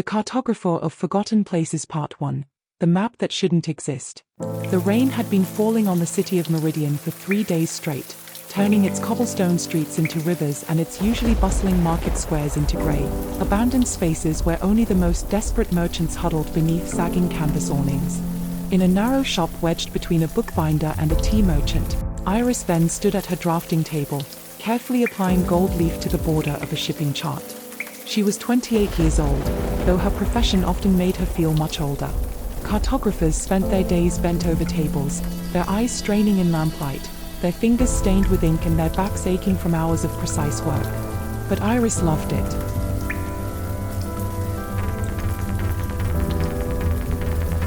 Cartographer of Forgotten Places Part 1. The Map That Shouldn't Exist. The rain had been falling on the city of Meridian for 3 days straight, turning its cobblestone streets into rivers and its usually bustling market squares into grey, abandoned spaces where only the most desperate merchants huddled beneath sagging canvas awnings. In a narrow shop wedged between a bookbinder and a tea merchant, Iris Venn stood at her drafting table, carefully applying gold leaf to the border of a shipping chart. She was 28 years old, though her profession often made her feel much older. Cartographers spent their days bent over tables, their eyes straining in lamplight, their fingers stained with ink and their backs aching from hours of precise work. But Iris loved it.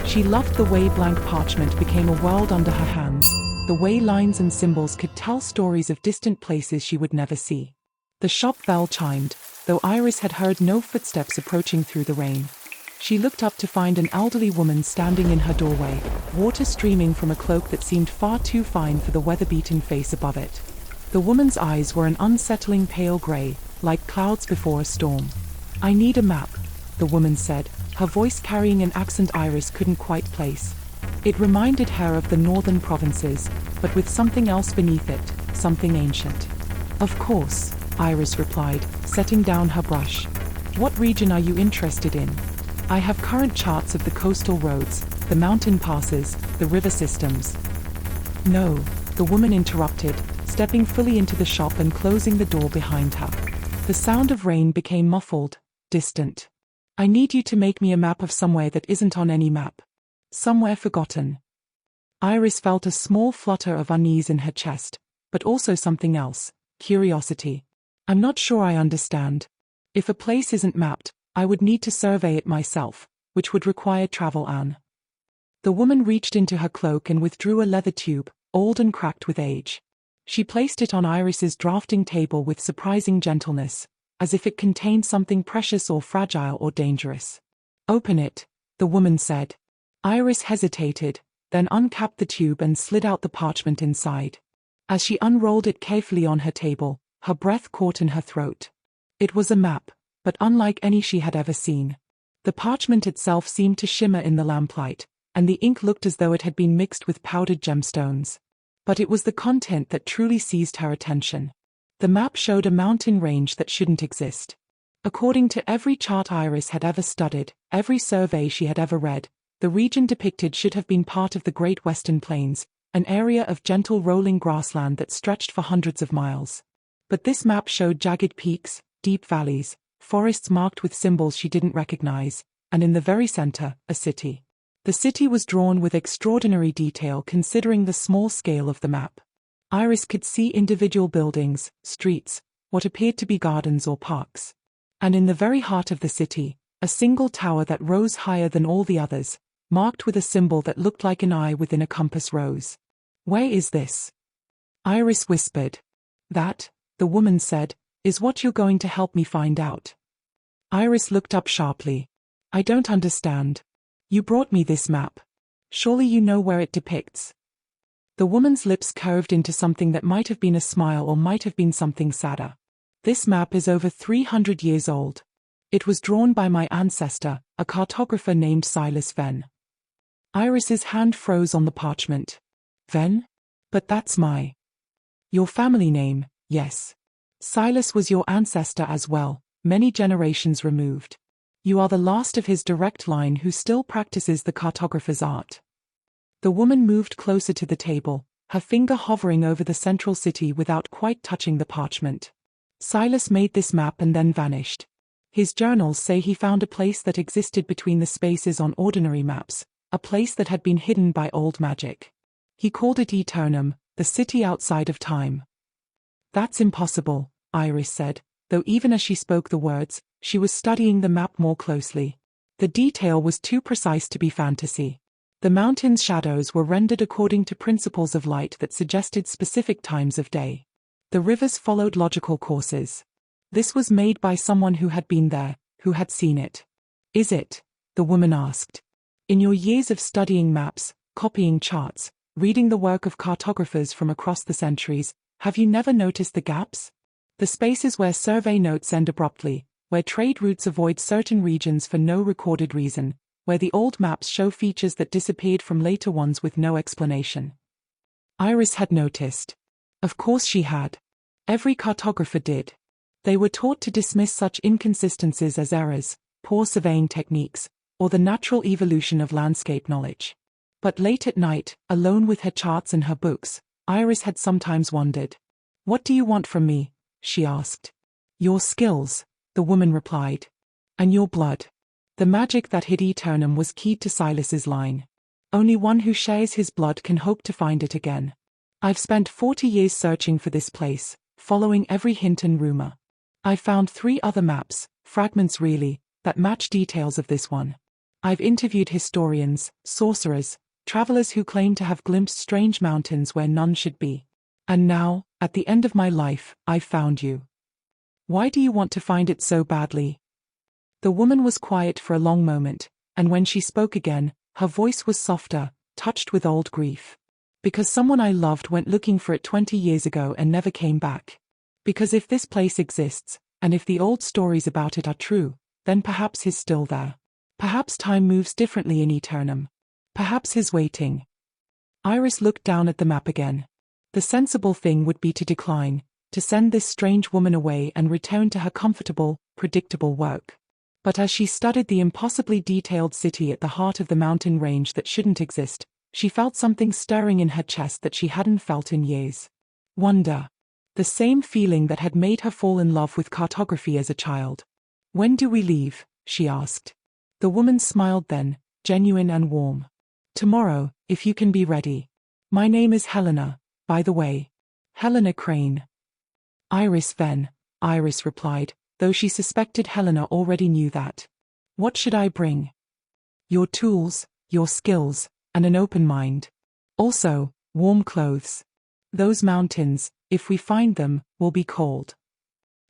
She loved the way blank parchment became a world under her hands, the way lines and symbols could tell stories of distant places she would never see. The shop bell chimed, though Iris had heard no footsteps approaching through the rain. She looked up to find an elderly woman standing in her doorway, water streaming from a cloak that seemed far too fine for the weather-beaten face above it. The woman's eyes were an unsettling pale grey, like clouds before a storm. "I need a map," the woman said, her voice carrying an accent Iris couldn't quite place. It reminded her of the northern provinces, but with something else beneath it, something ancient. "Of course," Iris replied, setting down her brush. "What region are you interested in? I have current charts of the coastal roads, the mountain passes, the river systems." "No," the woman interrupted, stepping fully into the shop and closing the door behind her. The sound of rain became muffled, distant. "I need you to make me a map of somewhere that isn't on any map. Somewhere forgotten." Iris felt a small flutter of unease in her chest, but also something else, curiosity. "I'm not sure I understand. If a place isn't mapped, I would need to survey it myself, which would require travel, Anne." The woman reached into her cloak and withdrew a leather tube, old and cracked with age. She placed it on Iris's drafting table with surprising gentleness, as if it contained something precious or fragile or dangerous. "Open it," the woman said. Iris hesitated, then uncapped the tube and slid out the parchment inside. As she unrolled it carefully on her table, her breath caught in her throat. It was a map, but unlike any she had ever seen. The parchment itself seemed to shimmer in the lamplight, and the ink looked as though it had been mixed with powdered gemstones. But it was the content that truly seized her attention. The map showed a mountain range that shouldn't exist. According to every chart Iris had ever studied, every survey she had ever read, the region depicted should have been part of the Great Western Plains, an area of gentle rolling grassland that stretched for hundreds of miles. But this map showed jagged peaks, deep valleys, forests marked with symbols she didn't recognize, and in the very center, a city. The city was drawn with extraordinary detail considering the small scale of the map. Iris could see individual buildings, streets, what appeared to be gardens or parks. And in the very heart of the city, a single tower that rose higher than all the others, marked with a symbol that looked like an eye within a compass rose. "Where is this?" Iris whispered. "That," the woman said, "is what you're going to help me find out." Iris looked up sharply. "I don't understand. You brought me this map. Surely you know where it depicts." The woman's lips curved into something that might have been a smile or might have been something sadder. "This map is over 300 years old. It was drawn by my ancestor, a cartographer named Iris Venn." Iris's hand froze on the parchment. "Venn? But that's your family name, yes. Silas was your ancestor as well, many generations removed. You are the last of his direct line who still practices the cartographer's art." The woman moved closer to the table, her finger hovering over the central city without quite touching the parchment. "Silas made this map and then vanished. His journals say he found a place that existed between the spaces on ordinary maps, a place that had been hidden by old magic. He called it Aeternum, the city outside of time." "That's impossible," Iris said, though even as she spoke the words, she was studying the map more closely. The detail was too precise to be fantasy. The mountain's shadows were rendered according to principles of light that suggested specific times of day. The rivers followed logical courses. This was made by someone who had been there, who had seen it. "Is it?" the woman asked. "In your years of studying maps, copying charts, reading the work of cartographers from across the centuries, have you never noticed the gaps? The spaces where survey notes end abruptly, where trade routes avoid certain regions for no recorded reason, where the old maps show features that disappeared from later ones with no explanation. Iris had noticed. Of course she had. Every cartographer did. They were taught to dismiss such inconsistencies as errors, poor surveying techniques, or the natural evolution of landscape knowledge. But late at night, alone with her charts and her books, Iris had sometimes wondered. "What do you want from me?" she asked. "Your skills," the woman replied. "And your blood." The magic that hid Aeternum was keyed to Silas's line. "Only one who shares his blood can hope to find it again. I've spent 40 years searching for this place, following every hint and rumor. I've found 3 other maps, fragments really, that match details of this one. I've interviewed historians, sorcerers, travelers who claim to have glimpsed strange mountains where none should be. And now, at the end of my life, I've found you. Why do you want to find it so badly?" The woman was quiet for a long moment, and when she spoke again, her voice was softer, touched with old grief. "Because someone I loved went looking for it 20 years ago and never came back. Because if this place exists, and if the old stories about it are true, then perhaps he's still there. Perhaps time moves differently in Aeternum. Perhaps he's waiting." Iris looked down at the map again. The sensible thing would be to decline, to send this strange woman away and return to her comfortable, predictable work. But as she studied the impossibly detailed city at the heart of the mountain range that shouldn't exist, she felt something stirring in her chest that she hadn't felt in years. Wonder. The same feeling that had made her fall in love with cartography as a child. "When do we leave?" she asked. The woman smiled then, genuine and warm. "Tomorrow, if you can be ready. My name is Helena, by the way. Helena Crane." "Iris Venn," Iris replied, though she suspected Helena already knew that. "What should I bring?" "Your tools, your skills, and an open mind. Also, warm clothes. Those mountains, if we find them, will be cold."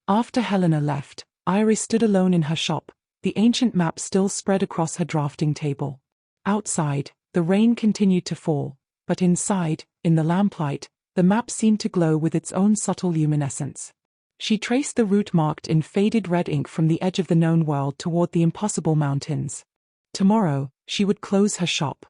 After Helena left, Iris stood alone in her shop, the ancient map still spread across her drafting table. Outside, the rain continued to fall, but inside, in the lamplight, the map seemed to glow with its own subtle luminescence. She traced the route marked in faded red ink from the edge of the known world toward the impossible mountains. Tomorrow, she would close her shop.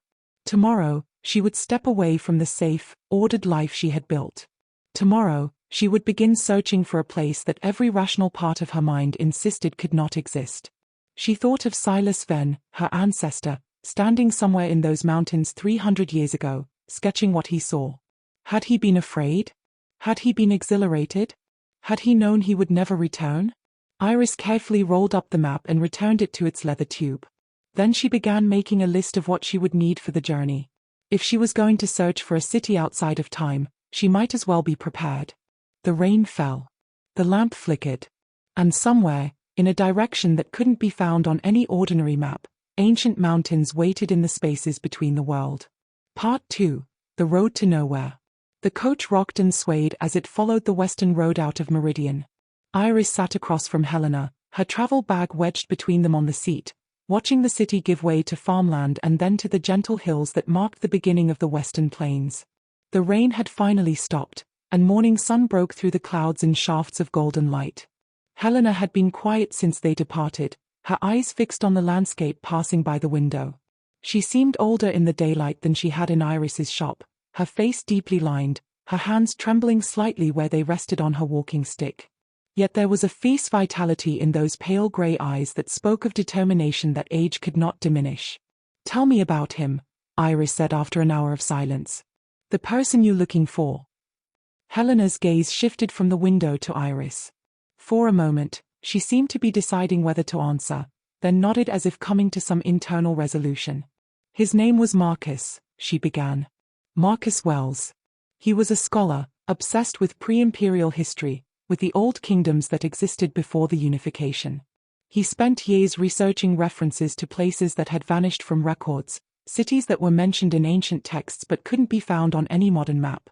Tomorrow, she would step away from the safe, ordered life she had built. Tomorrow, she would begin searching for a place that every rational part of her mind insisted could not exist. She thought of Iris Venn, her ancestor, standing somewhere in those mountains 300 years ago, sketching what he saw. Had he been afraid? Had he been exhilarated? Had he known he would never return? Iris carefully rolled up the map and returned it to its leather tube. Then she began making a list of what she would need for the journey. If she was going to search for a city outside of time, she might as well be prepared. The rain fell. The lamp flickered. And somewhere, in a direction that couldn't be found on any ordinary map, ancient mountains waited in the spaces between the world. Part 2. The Road to Nowhere. The coach rocked and swayed as it followed the western road out of Meridian. Iris sat across from Helena, her travel bag wedged between them on the seat, watching the city give way to farmland and then to the gentle hills that marked the beginning of the western plains. The rain had finally stopped, and morning sun broke through the clouds in shafts of golden light. Helena had been quiet since they departed, her eyes fixed on the landscape passing by the window. She seemed older in the daylight than she had in Iris's shop, her face deeply lined, her hands trembling slightly where they rested on her walking stick. Yet there was a fierce vitality in those pale grey eyes that spoke of determination that age could not diminish. "Tell me about him," Iris said after an hour of silence. "The person you're looking for." Helena's gaze shifted from the window to Iris. For a moment, she seemed to be deciding whether to answer, then nodded as if coming to some internal resolution. "His name was Marcus," she began. "Marcus Wells. He was a scholar, obsessed with pre-imperial history, with the old kingdoms that existed before the unification. He spent years researching references to places that had vanished from records, cities that were mentioned in ancient texts but couldn't be found on any modern map.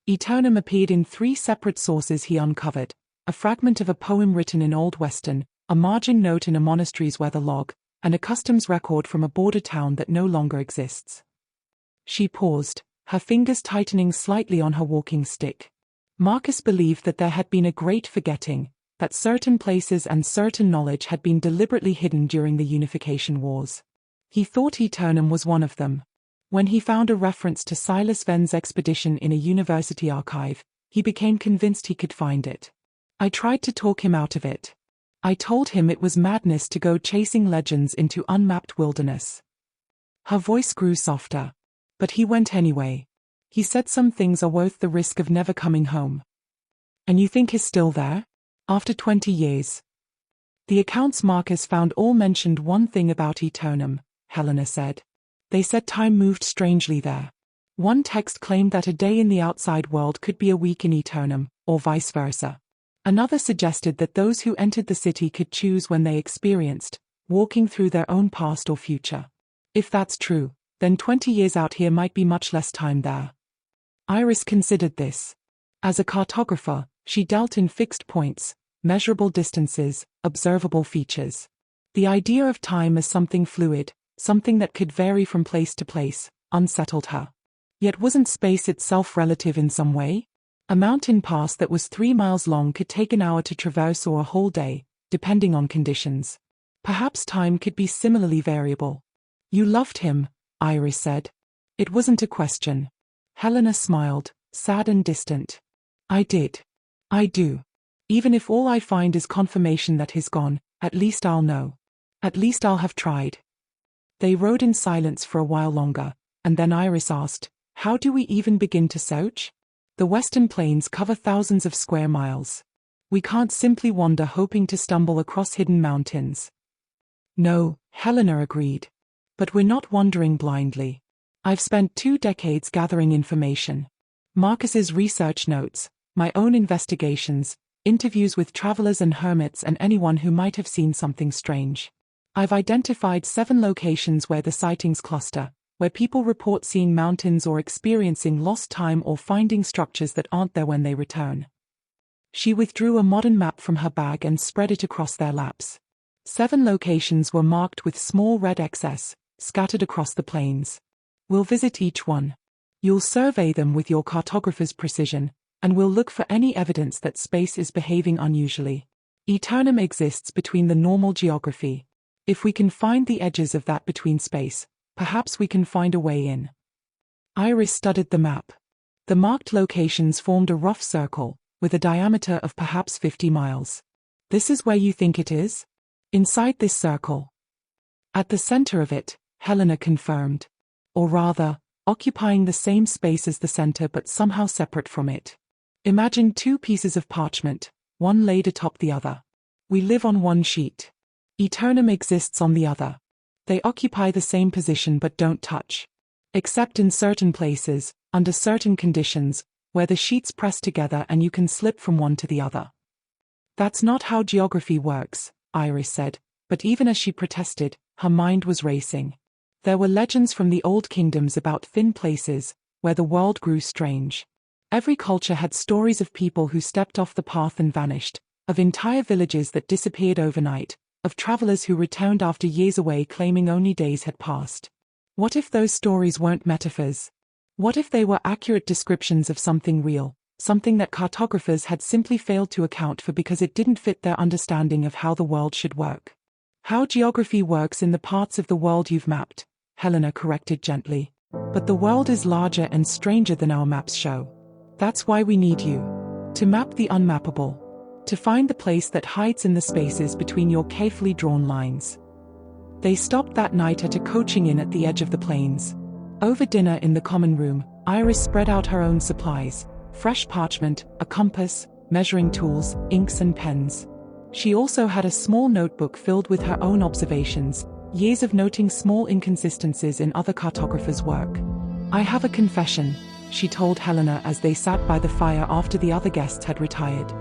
Aeternum appeared in 3 separate sources he uncovered: a fragment of a poem written in Old Western, a margin note in a monastery's weather log, and a customs record from a border town that no longer exists." She paused, her fingers tightening slightly on her walking stick. Marcus believed that there had been a great forgetting, that certain places and certain knowledge had been deliberately hidden during the Unification Wars. He thought Aeternum was one of them. When he found a reference to Iris Venn's expedition in a university archive, he became convinced he could find it. I tried to talk him out of it. I told him it was madness to go chasing legends into unmapped wilderness. Her voice grew softer. But he went anyway. He said some things are worth the risk of never coming home. And you think he's still there? After 20 years. The accounts Marcus found all mentioned one thing about Aeternum, Helena said. They said time moved strangely there. One text claimed that a day in the outside world could be a week in Aeternum, or vice versa. Another suggested that those who entered the city could choose when they experienced, walking through their own past or future. If that's true, then 20 years out here might be much less time there. Iris considered this. As a cartographer, she dealt in fixed points, measurable distances, observable features. The idea of time as something fluid, something that could vary from place to place, unsettled her. Yet wasn't space itself relative in some way? A mountain pass that was 3 miles long could take an hour to traverse or a whole day, depending on conditions. Perhaps time could be similarly variable. You loved him, Iris said. It wasn't a question. Helena smiled, sad and distant. I did. I do. Even if all I find is confirmation that he's gone, at least I'll know. At least I'll have tried. They rode in silence for a while longer, and then Iris asked, how do we even begin to search? The Western Plains cover thousands of square miles. We can't simply wander hoping to stumble across hidden mountains. No, Helena agreed. But we're not wandering blindly. I've spent 2 decades gathering information. Marcus's research notes, my own investigations, interviews with travelers and hermits and anyone who might have seen something strange. I've identified 7 locations where the sightings cluster, where people report seeing mountains or experiencing lost time or finding structures that aren't there when they return. She withdrew a modern map from her bag and spread it across their laps. 7 locations were marked with small red X's, scattered across the plains. We'll visit each one. You'll survey them with your cartographer's precision, and we'll look for any evidence that space is behaving unusually. Aeternum exists between the normal geography. If we can find the edges of that between space, perhaps we can find a way in. Iris studied the map. The marked locations formed a rough circle, with a diameter of perhaps 50 miles. This is where you think it is? Inside this circle. At the center of it, Helena confirmed. Or rather, occupying the same space as the center but somehow separate from it. Imagine 2 pieces of parchment, one laid atop the other. We live on one sheet. Aeternum exists on the other. They occupy the same position but don't touch. Except in certain places, under certain conditions, where the sheets press together and you can slip from one to the other. That's not how geography works, Iris said, but even as she protested, her mind was racing. There were legends from the old kingdoms about thin places, where the world grew strange. Every culture had stories of people who stepped off the path and vanished, of entire villages that disappeared overnight, of travelers who returned after years away claiming only days had passed. What if those stories weren't metaphors? What if they were accurate descriptions of something real, something that cartographers had simply failed to account for because it didn't fit their understanding of how the world should work? How geography works in the parts of the world you've mapped, Helena corrected gently. But the world is larger and stranger than our maps show. That's why we need you. To map the unmappable. To find the place that hides in the spaces between your carefully drawn lines. They stopped that night at a coaching inn at the edge of the plains. Over dinner in the common room, Iris spread out her own supplies, fresh parchment, a compass, measuring tools, inks and pens. She also had a small notebook filled with her own observations, years of noting small inconsistencies in other cartographers' work. I have a confession, she told Helena as they sat by the fire after the other guests had retired.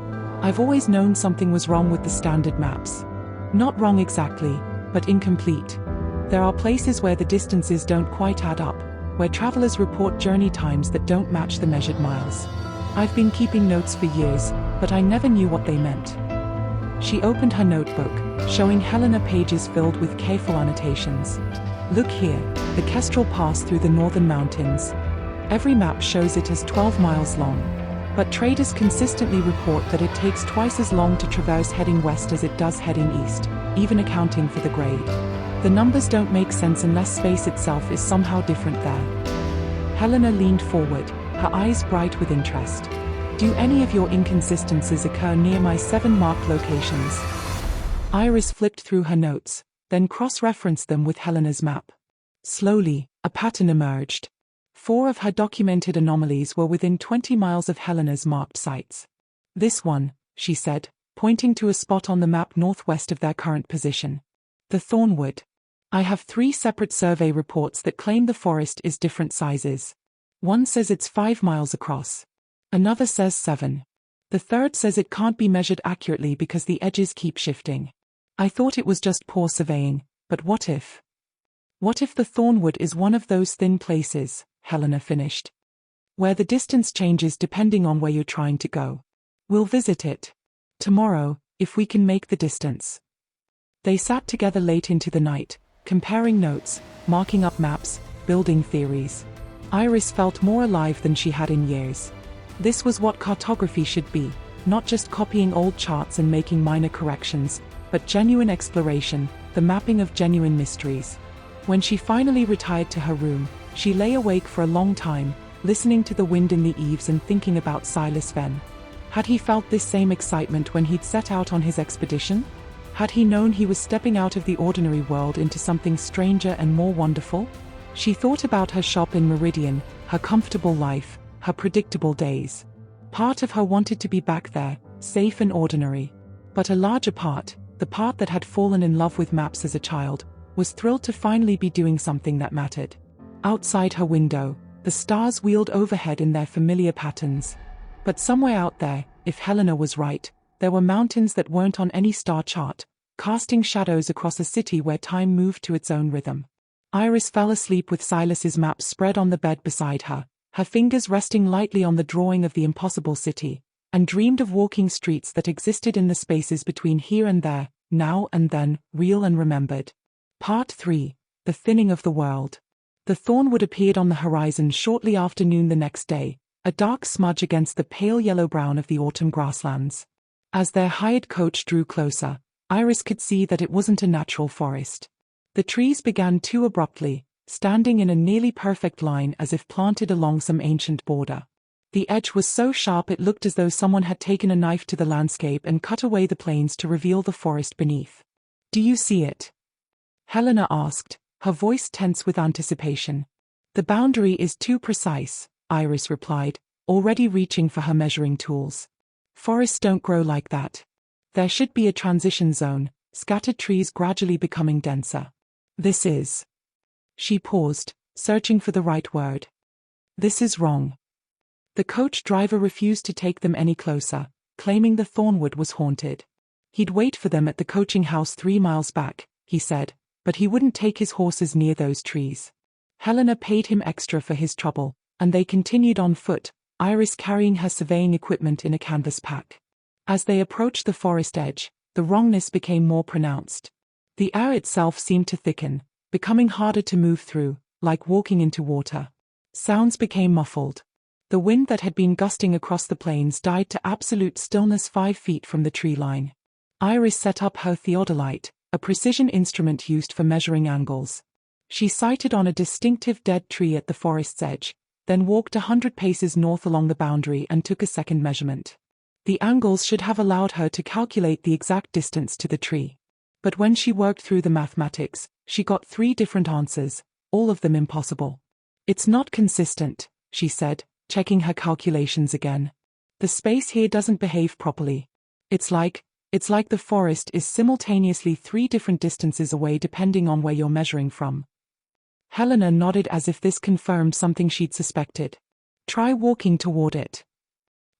I've always known something was wrong with the standard maps. Not wrong exactly, but incomplete. There are places where the distances don't quite add up, where travelers report journey times that don't match the measured miles. I've been keeping notes for years, but I never knew what they meant. She opened her notebook, showing Helena pages filled with careful annotations. Look here, the Kestrel Pass through the northern mountains. Every map shows it as 12 miles long. But traders consistently report that it takes twice as long to traverse heading west as it does heading east, even accounting for the grade. The numbers don't make sense unless space itself is somehow different there. Helena leaned forward, her eyes bright with interest. Do any of your inconsistencies occur near my 7 marked locations? Iris flipped through her notes, then cross-referenced them with Helena's map. Slowly, a pattern emerged. 4 of her documented anomalies were within 20 miles of Helena's marked sites. This one, she said, pointing to a spot on the map northwest of their current position. The Thornwood. I have 3 separate survey reports that claim the forest is different sizes. One says it's 5 miles across. Another says 7. The third says it can't be measured accurately because the edges keep shifting. I thought it was just poor surveying, but what if? What if the Thornwood is one of those thin places, Helena finished, where the distance changes depending on where you're trying to go? We'll visit it tomorrow, if we can make the distance. They sat together late into the night, comparing notes, marking up maps, building theories. Iris felt more alive than she had in years. This was what cartography should be, not just copying old charts and making minor corrections, but genuine exploration, the mapping of genuine mysteries. When she finally retired to her room, she lay awake for a long time, listening to the wind in the eaves and thinking about Iris Venn. Had he felt this same excitement when he'd set out on his expedition? Had he known he was stepping out of the ordinary world into something stranger and more wonderful? She thought about her shop in Meridian, her comfortable life, her predictable days. Part of her wanted to be back there, safe and ordinary. But a larger part, the part that had fallen in love with maps as a child, was thrilled to finally be doing something that mattered. Outside her window, the stars wheeled overhead in their familiar patterns. But somewhere out there, if Helena was right, there were mountains that weren't on any star chart, casting shadows across a city where time moved to its own rhythm. Iris fell asleep with Silas's map spread on the bed beside her, her fingers resting lightly on the drawing of the impossible city, and dreamed of walking streets that existed in the spaces between here and there, now and then, real and remembered. Part 3. The Thinning of the World. The Thornwood appeared on the horizon shortly after noon the next day, a dark smudge against the pale yellow-brown of the autumn grasslands. As their hired coach drew closer, Iris could see that it wasn't a natural forest. The trees began too abruptly, standing in a nearly perfect line as if planted along some ancient border. The edge was so sharp it looked as though someone had taken a knife to the landscape and cut away the plains to reveal the forest beneath. Do you see it? Helena asked, her voice tense with anticipation. The boundary is too precise, Iris replied, already reaching for her measuring tools. Forests don't grow like that. There should be a transition zone, scattered trees gradually becoming denser. This is. She paused, searching for the right word. This is wrong. The coach driver refused to take them any closer, claiming the Thornwood was haunted. He'd wait for them at the coaching house 3 miles back, he said, but he wouldn't take his horses near those trees. Helena paid him extra for his trouble, and they continued on foot, Iris carrying her surveying equipment in a canvas pack. As they approached the forest edge, the wrongness became more pronounced. The air itself seemed to thicken, becoming harder to move through, like walking into water. Sounds became muffled. The wind that had been gusting across the plains died to absolute stillness 5 feet from the tree line. Iris set up her theodolite, a precision instrument used for measuring angles. She sighted on a distinctive dead tree at the forest's edge, then walked 100 paces north along the boundary and took a second measurement. The angles should have allowed her to calculate the exact distance to the tree. But when she worked through the mathematics, she got 3 different answers, all of them impossible. It's not consistent, she said, checking her calculations again. The space here doesn't behave properly. It's like the forest is simultaneously 3 different distances away depending on where you're measuring from. Helena nodded as if this confirmed something she'd suspected. Try walking toward it.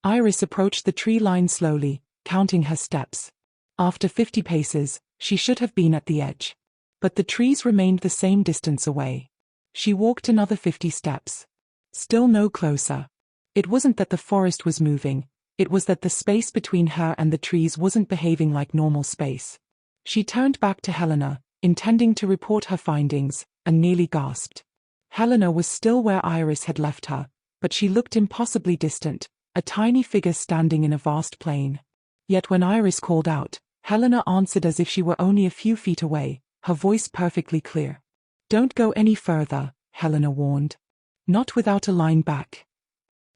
Iris approached the tree line slowly, counting her steps. After 50 paces, she should have been at the edge. But the trees remained the same distance away. She walked another 50 steps. Still no closer. It wasn't that the forest was moving, it was that the space between her and the trees wasn't behaving like normal space. She turned back to Helena, intending to report her findings, and nearly gasped. Helena was still where Iris had left her, but she looked impossibly distant, a tiny figure standing in a vast plain. Yet when Iris called out, Helena answered as if she were only a few feet away, her voice perfectly clear. "Don't go any further," Helena warned. "Not without a line back."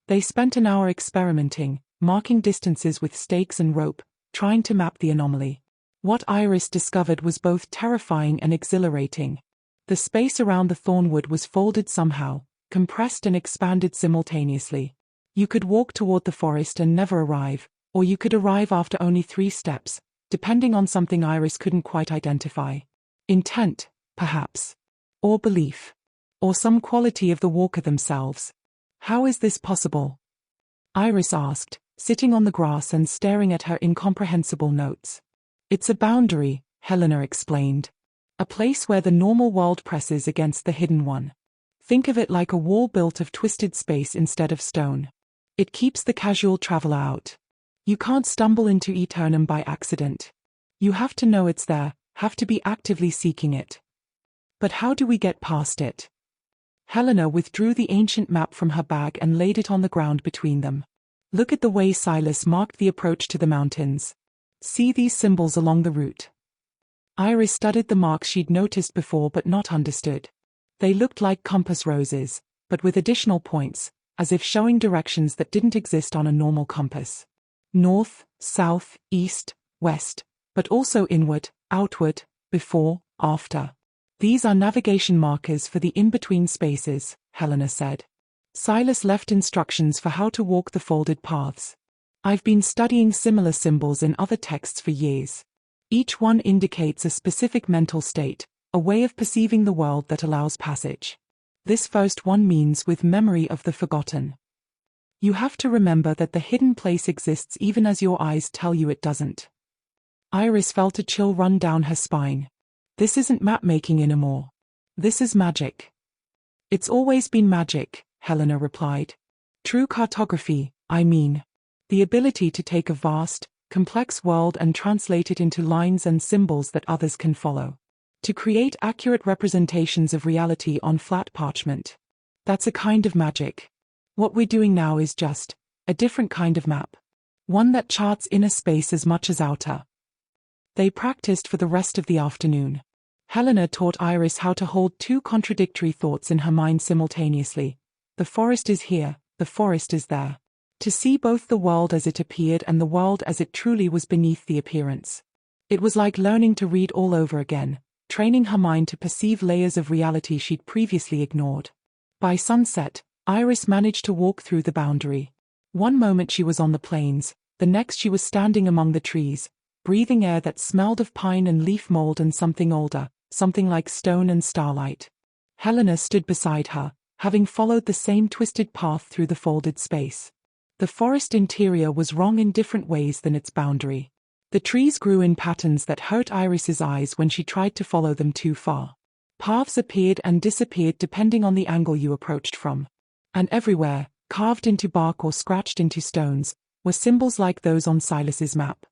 They spent an hour experimenting, marking distances with stakes and rope, trying to map the anomaly. What Iris discovered was both terrifying and exhilarating. The space around the thornwood was folded somehow, compressed and expanded simultaneously. You could walk toward the forest and never arrive, or you could arrive after only 3 steps, depending on something Iris couldn't quite identify. Intent, perhaps. Or belief. Or some quality of the walker themselves. "How is this possible?" Iris asked, sitting on the grass and staring at her incomprehensible notes. "It's a boundary," Helena explained. "A place where the normal world presses against the hidden one. Think of it like a wall built of twisted space instead of stone. It keeps the casual traveler out. You can't stumble into Aeternum by accident. You have to know it's there, have to be actively seeking it. But how do we get past it?" Helena withdrew the ancient map from her bag and laid it on the ground between them. "Look at the way Silas marked the approach to the mountains. See these symbols along the route." Iris studied the marks she'd noticed before but not understood. They looked like compass roses, but with additional points, as if showing directions that didn't exist on a normal compass. North, south, east, west, but also inward, outward, before, after. "These are navigation markers for the in-between spaces," Helena said. "Silas left instructions for how to walk the folded paths. I've been studying similar symbols in other texts for years. Each one indicates a specific mental state, a way of perceiving the world that allows passage. This first one means with memory of the forgotten. You have to remember that the hidden place exists even as your eyes tell you it doesn't." Iris felt a chill run down her spine. This isn't map-making anymore. This is magic. "It's always been magic," Helena replied. "True cartography, I mean. The ability to take a vast, complex world and translate it into lines and symbols that others can follow. To create accurate representations of reality on flat parchment. That's a kind of magic. What we're doing now is just a different kind of map. One that charts inner space as much as outer." They practiced for the rest of the afternoon. Helena taught Iris how to hold 2 contradictory thoughts in her mind simultaneously. The forest is here, the forest is there. To see both the world as it appeared and the world as it truly was beneath the appearance. It was like learning to read all over again, training her mind to perceive layers of reality she'd previously ignored. By sunset, Iris managed to walk through the boundary. One moment she was on the plains, the next she was standing among the trees, breathing air that smelled of pine and leaf mold and something older, something like stone and starlight. Helena stood beside her, having followed the same twisted path through the folded space. The forest interior was wrong in different ways than its boundary. The trees grew in patterns that hurt Iris's eyes when she tried to follow them too far. Paths appeared and disappeared depending on the angle you approached from. And everywhere, carved into bark or scratched into stones, were symbols like those on Silas's map.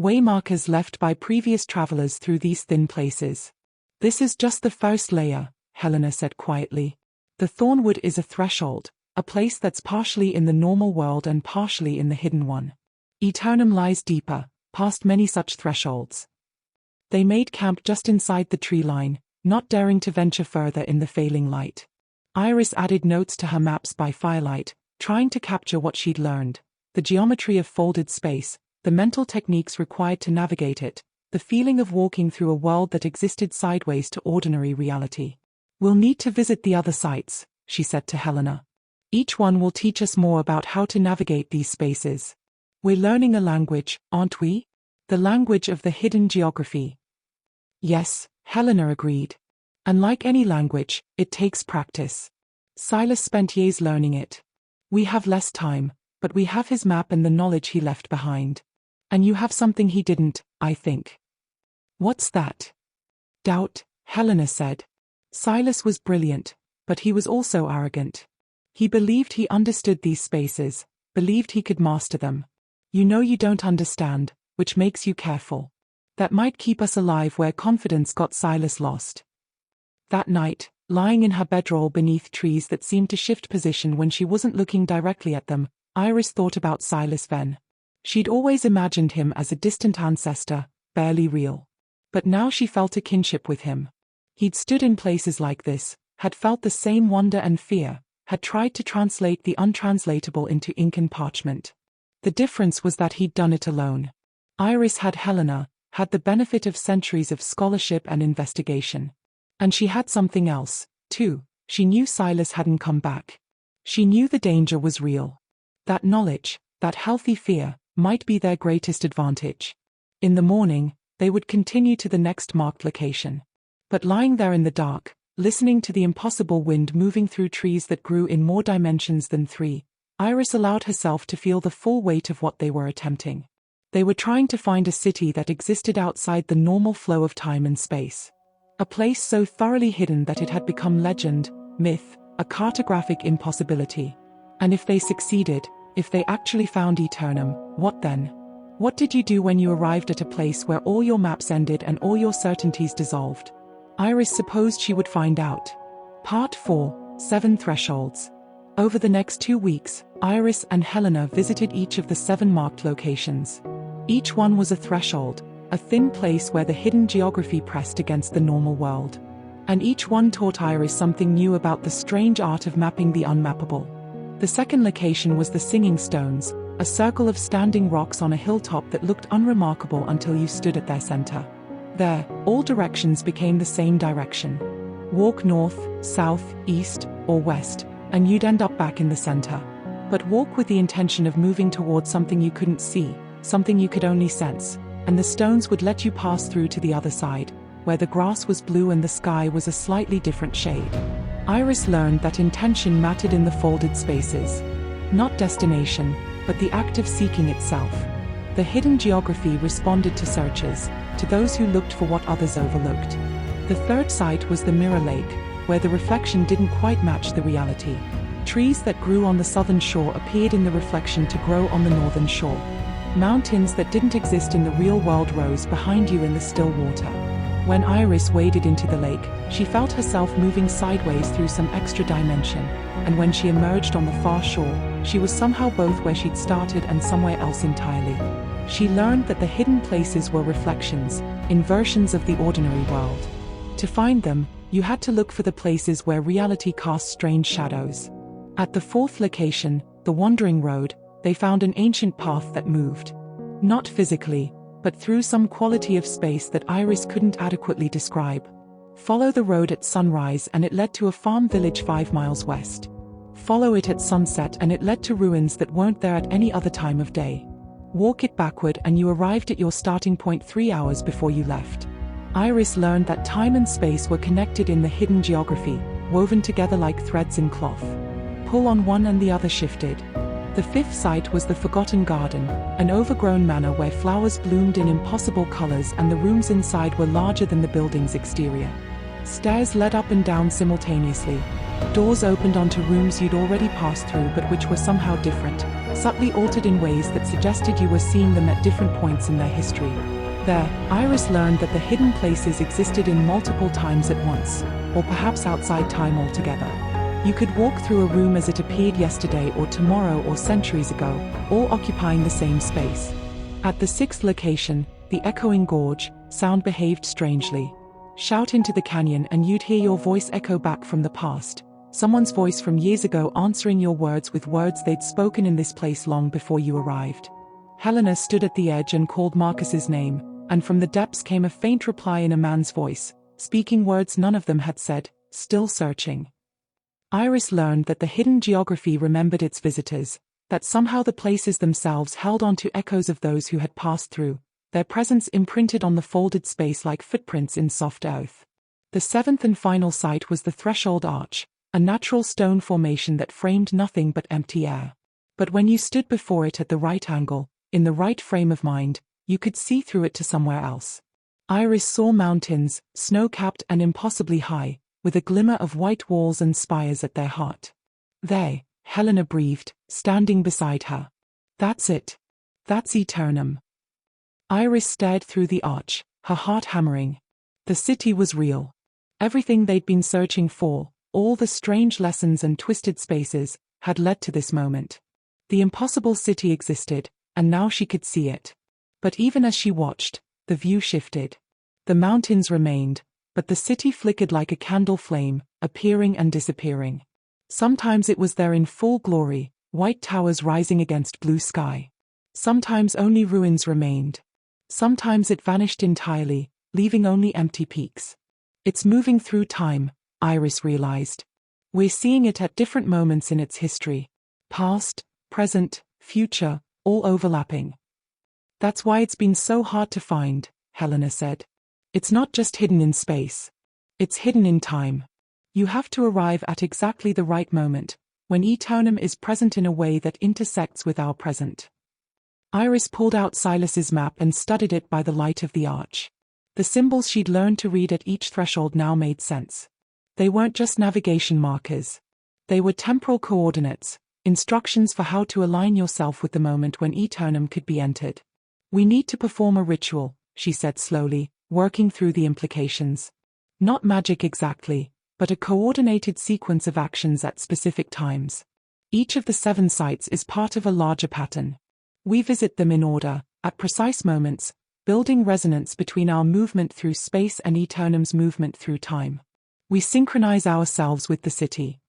Waymarkers left by previous travelers through these thin places. "This is just the first layer," Helena said quietly. "The thornwood is a threshold, a place that's partially in the normal world and partially in the hidden one. Aeternum lies deeper, past many such thresholds." They made camp just inside the tree line, not daring to venture further in the failing light. Iris added notes to her maps by firelight, trying to capture what she'd learned: the geometry of folded space, the mental techniques required to navigate it, the feeling of walking through a world that existed sideways to ordinary reality. "We'll need to visit the other sites," she said to Helena. "Each one will teach us more about how to navigate these spaces. We're learning a language, aren't we? The language of the hidden geography." "Yes," Helena agreed. "And like any language, it takes practice. Silas spent years learning it. We have less time, but we have his map and the knowledge he left behind. And you have something he didn't, I think." "What's that?" "Doubt," Helena said. "Silas was brilliant, but he was also arrogant. He believed he understood these spaces, believed he could master them. You know you don't understand, which makes you careful. That might keep us alive where confidence got Silas lost." That night, lying in her bedroll beneath trees that seemed to shift position when she wasn't looking directly at them, Iris thought about Iris Venn. She'd always imagined him as a distant ancestor, barely real. But now she felt a kinship with him. He'd stood in places like this, had felt the same wonder and fear, had tried to translate the untranslatable into ink and parchment. The difference was that he'd done it alone. Iris had Helena, had the benefit of centuries of scholarship and investigation. And she had something else, too. She knew Silas hadn't come back. She knew the danger was real. That knowledge, that healthy fear, might be their greatest advantage. In the morning, they would continue to the next marked location. But lying there in the dark, listening to the impossible wind moving through trees that grew in more dimensions than three, Iris allowed herself to feel the full weight of what they were attempting. They were trying to find a city that existed outside the normal flow of time and space. A place so thoroughly hidden that it had become legend, myth, a cartographic impossibility. And if they succeeded, if they actually found Aeternum, what then? What did you do when you arrived at a place where all your maps ended and all your certainties dissolved? Iris supposed she would find out. Part 4, 7 Thresholds. Over the next 2 weeks, Iris and Helena visited each of the 7 marked locations. Each one was a threshold, a thin place where the hidden geography pressed against the normal world. And each one taught Iris something new about the strange art of mapping the unmappable. The second location was the Singing Stones, a circle of standing rocks on a hilltop that looked unremarkable until you stood at their center. There, all directions became the same direction. Walk north, south, east, or west, and you'd end up back in the center. But walk with the intention of moving towards something you couldn't see, something you could only sense, and the stones would let you pass through to the other side, where the grass was blue and the sky was a slightly different shade. Iris learned that intention mattered in the folded spaces. Not destination, but the act of seeking itself. The hidden geography responded to searchers, to those who looked for what others overlooked. The third site was the Mirror Lake, where the reflection didn't quite match the reality. Trees that grew on the southern shore appeared in the reflection to grow on the northern shore. Mountains that didn't exist in the real world rose behind you in the still water. When Iris waded into the lake, she felt herself moving sideways through some extra dimension, and when she emerged on the far shore, she was somehow both where she'd started and somewhere else entirely. She learned that the hidden places were reflections, inversions of the ordinary world. To find them, you had to look for the places where reality cast strange shadows. At the fourth location, the Wandering Road, they found an ancient path that moved. Not physically, but through some quality of space that Iris couldn't adequately describe. Follow the road at sunrise and it led to a farm village 5 miles west. Follow it at sunset and it led to ruins that weren't there at any other time of day. Walk it backward and you arrived at your starting point 3 hours before you left. Iris learned that time and space were connected in the hidden geography, woven together like threads in cloth. Pull on one and the other shifted. The fifth site was the Forgotten Garden, an overgrown manor where flowers bloomed in impossible colors and the rooms inside were larger than the building's exterior. Stairs led up and down simultaneously. Doors opened onto rooms you'd already passed through but which were somehow different, subtly altered in ways that suggested you were seeing them at different points in their history. There, Iris learned that the hidden places existed in multiple times at once, or perhaps outside time altogether. You could walk through a room as it appeared yesterday or tomorrow or centuries ago, all occupying the same space. At the sixth location, the Echoing Gorge, sound behaved strangely. Shout into the canyon and you'd hear your voice echo back from the past, someone's voice from years ago answering your words with words they'd spoken in this place long before you arrived. Helena stood at the edge and called Marcus's name, and from the depths came a faint reply in a man's voice, speaking words none of them had said, still searching. Iris learned that the hidden geography remembered its visitors, that somehow the places themselves held on to echoes of those who had passed through, their presence imprinted on the folded space like footprints in soft earth. The seventh and final site was the Threshold Arch, a natural stone formation that framed nothing but empty air. But when you stood before it at the right angle, in the right frame of mind, you could see through it to somewhere else. Iris saw mountains, snow-capped and impossibly high, with a glimmer of white walls and spires at their heart. There, Helena breathed, standing beside her. That's it. That's Aeternum. Iris stared through the arch, her heart hammering. The city was real. Everything they'd been searching for, all the strange lessons and twisted spaces, had led to this moment. The impossible city existed, and now she could see it. But even as she watched, the view shifted. The mountains remained, but the city flickered like a candle flame, appearing and disappearing. Sometimes it was there in full glory, white towers rising against blue sky. Sometimes only ruins remained. Sometimes it vanished entirely, leaving only empty peaks. It's moving through time, Iris realized. We're seeing it at different moments in its history. Past, present, future, all overlapping. That's why it's been so hard to find, Helena said. It's not just hidden in space. It's hidden in time. You have to arrive at exactly the right moment, when Aeternum is present in a way that intersects with our present. Iris pulled out Silas's map and studied it by the light of the arch. The symbols she'd learned to read at each threshold now made sense. They weren't just navigation markers. They were temporal coordinates, instructions for how to align yourself with the moment when Aeternum could be entered. We need to perform a ritual, she said slowly, working through the implications. Not magic exactly, but a coordinated sequence of actions at specific times. Each of the 7 sites is part of a larger pattern. We visit them in order, at precise moments, building resonance between our movement through space and Aeternum's movement through time. We synchronize ourselves with the city.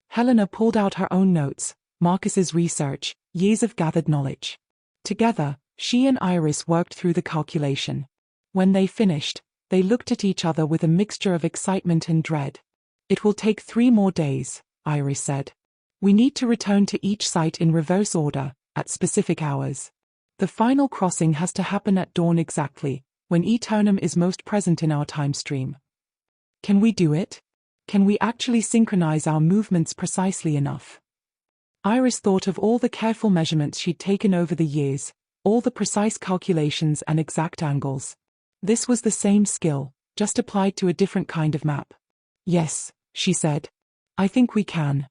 Helena pulled out her own notes, Marcus's research, years of gathered knowledge. Together, she and Iris worked through the calculation. When they finished, they looked at each other with a mixture of excitement and dread. It will take 3 more days, Iris said. We need to return to each site in reverse order, at specific hours. The final crossing has to happen at dawn exactly, when Aeternum is most present in our time stream. Can we do it? Can we actually synchronize our movements precisely enough? Iris thought of all the careful measurements she'd taken over the years, all the precise calculations and exact angles. This was the same skill, just applied to a different kind of map. Yes, she said. I think we can.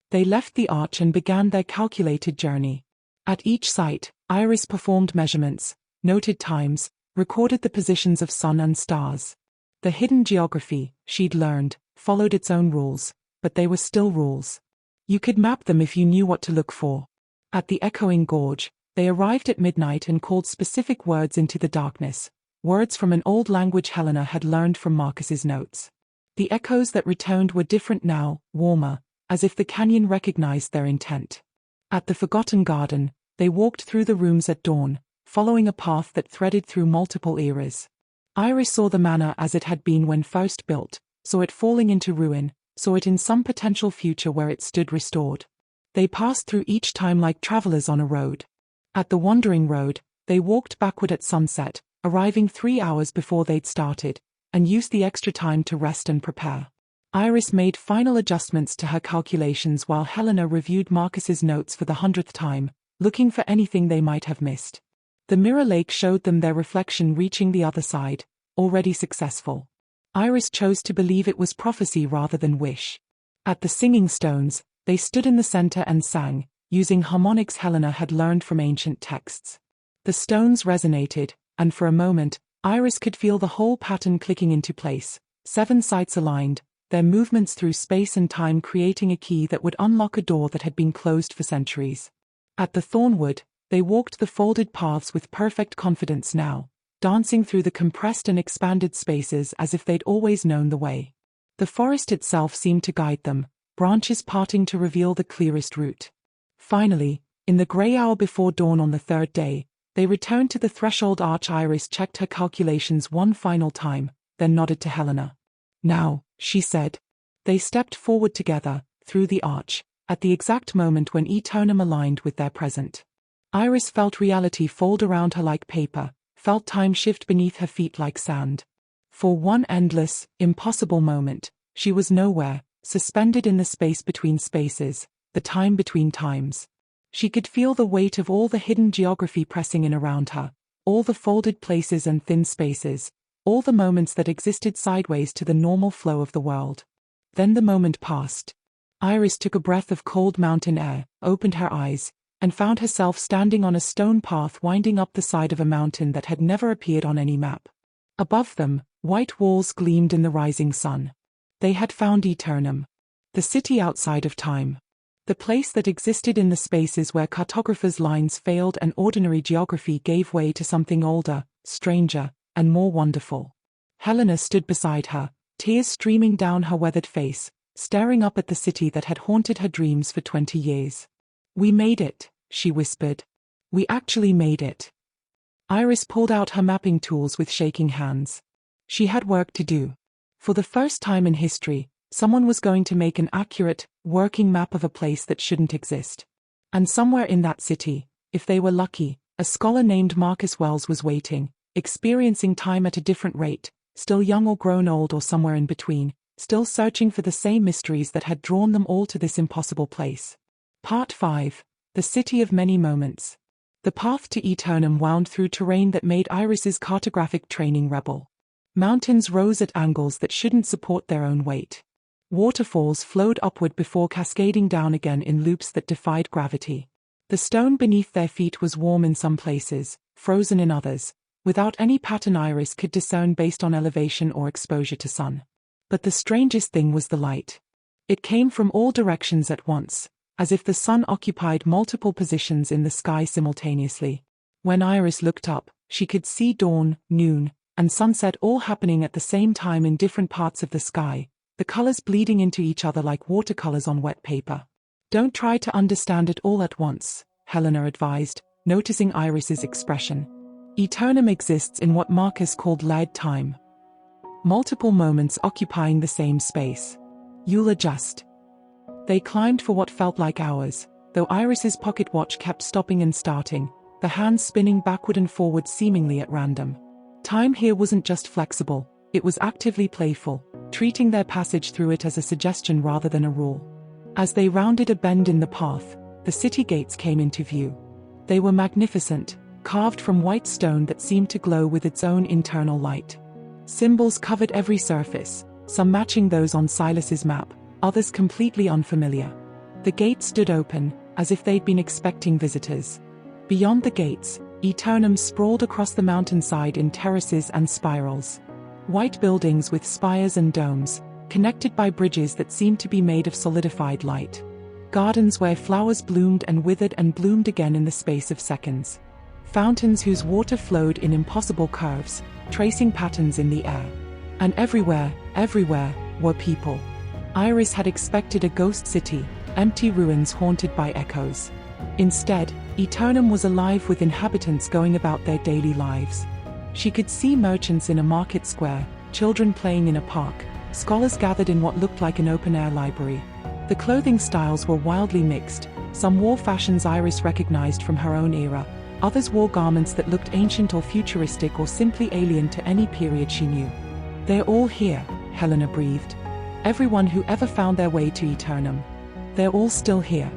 They left the arch and began their calculated journey. At each site, Iris performed measurements, noted times, recorded the positions of sun and stars. The hidden geography, she'd learned, followed its own rules, but they were still rules. You could map them if you knew what to look for. At the echoing gorge, they arrived at midnight and called specific words into the darkness. Words from an old language Helena had learned from Marcus's notes. The echoes that returned were different now, warmer, as if the canyon recognized their intent. At the Forgotten Garden, they walked through the rooms at dawn, following a path that threaded through multiple eras. Iris saw the manor as it had been when first built, saw it falling into ruin, saw it in some potential future where it stood restored. They passed through each time like travelers on a road. At the Wandering Road, they walked backward at sunset, arriving 3 hours before they'd started, and used the extra time to rest and prepare. Iris made final adjustments to her calculations while Helena reviewed Marcus's notes for the 100th time, looking for anything they might have missed. The mirror lake showed them their reflection reaching the other side, already successful. Iris chose to believe it was prophecy rather than wish. At the Singing Stones, they stood in the center and sang, using harmonics Helena had learned from ancient texts. The stones resonated, and for a moment, Iris could feel the whole pattern clicking into place, 7 sites aligned, their movements through space and time creating a key that would unlock a door that had been closed for centuries. At the Thornwood, they walked the folded paths with perfect confidence now, dancing through the compressed and expanded spaces as if they'd always known the way. The forest itself seemed to guide them, branches parting to reveal the clearest route. Finally, in the grey hour before dawn on the 3rd day, they returned to the threshold arch. Iris checked her calculations one final time, then nodded to Helena. Now, she said. They stepped forward together, through the arch, at the exact moment when Aeternum aligned with their present. Iris felt reality fold around her like paper, felt time shift beneath her feet like sand. For one endless, impossible moment, she was nowhere, suspended in the space between spaces, the time between times. She could feel the weight of all the hidden geography pressing in around her, all the folded places and thin spaces, all the moments that existed sideways to the normal flow of the world. Then the moment passed. Iris took a breath of cold mountain air, opened her eyes, and found herself standing on a stone path winding up the side of a mountain that had never appeared on any map. Above them, white walls gleamed in the rising sun. They had found Aeternum. The city outside of time. The place that existed in the spaces where cartographers' lines failed and ordinary geography gave way to something older, stranger, and more wonderful. Helena stood beside her, tears streaming down her weathered face, staring up at the city that had haunted her dreams for 20 years. "We made it," she whispered. "We actually made it." Iris pulled out her mapping tools with shaking hands. She had work to do. For the first time in history, someone was going to make an accurate, working map of a place that shouldn't exist. And somewhere in that city, if they were lucky, a scholar named Marcus Wells was waiting, experiencing time at a different rate, still young or grown old or somewhere in between, still searching for the same mysteries that had drawn them all to this impossible place. Part 5. The City of Many Moments. The path to Aeternum wound through terrain that made Iris's cartographic training rebel. Mountains rose at angles that shouldn't support their own weight. Waterfalls flowed upward before cascading down again in loops that defied gravity. The stone beneath their feet was warm in some places, frozen in others, without any pattern Iris could discern based on elevation or exposure to sun. But the strangest thing was the light. It came from all directions at once, as if the sun occupied multiple positions in the sky simultaneously. When Iris looked up, she could see dawn, noon, and sunset all happening at the same time in different parts of the sky, the colors bleeding into each other like watercolors on wet paper. "Don't try to understand it all at once," Helena advised, noticing Iris's expression. "Aeternum exists in what Marcus called lagged time. Multiple moments occupying the same space. You'll adjust." They climbed for what felt like hours, though Iris's pocket watch kept stopping and starting, the hands spinning backward and forward seemingly at random. Time here wasn't just flexible, it was actively playful, treating their passage through it as a suggestion rather than a rule. As they rounded a bend in the path, the city gates came into view. They were magnificent, carved from white stone that seemed to glow with its own internal light. Symbols covered every surface, some matching those on Silas's map, others completely unfamiliar. The gates stood open, as if they'd been expecting visitors. Beyond the gates, Aeternum sprawled across the mountainside in terraces and spirals. White buildings with spires and domes, connected by bridges that seemed to be made of solidified light. Gardens where flowers bloomed and withered and bloomed again in the space of seconds. Fountains whose water flowed in impossible curves, tracing patterns in the air. And everywhere, were people. Iris had expected a ghost city, empty ruins haunted by echoes. Instead, Aeternum was alive with inhabitants going about their daily lives. She could see merchants in a market square, children playing in a park, scholars gathered in what looked like an open-air library. The clothing styles were wildly mixed. Some wore fashions Iris recognized from her own era, others wore garments that looked ancient or futuristic or simply alien to any period she knew. "They're all here," Helena breathed. "Everyone who ever found their way to Aeternum. They're all still here."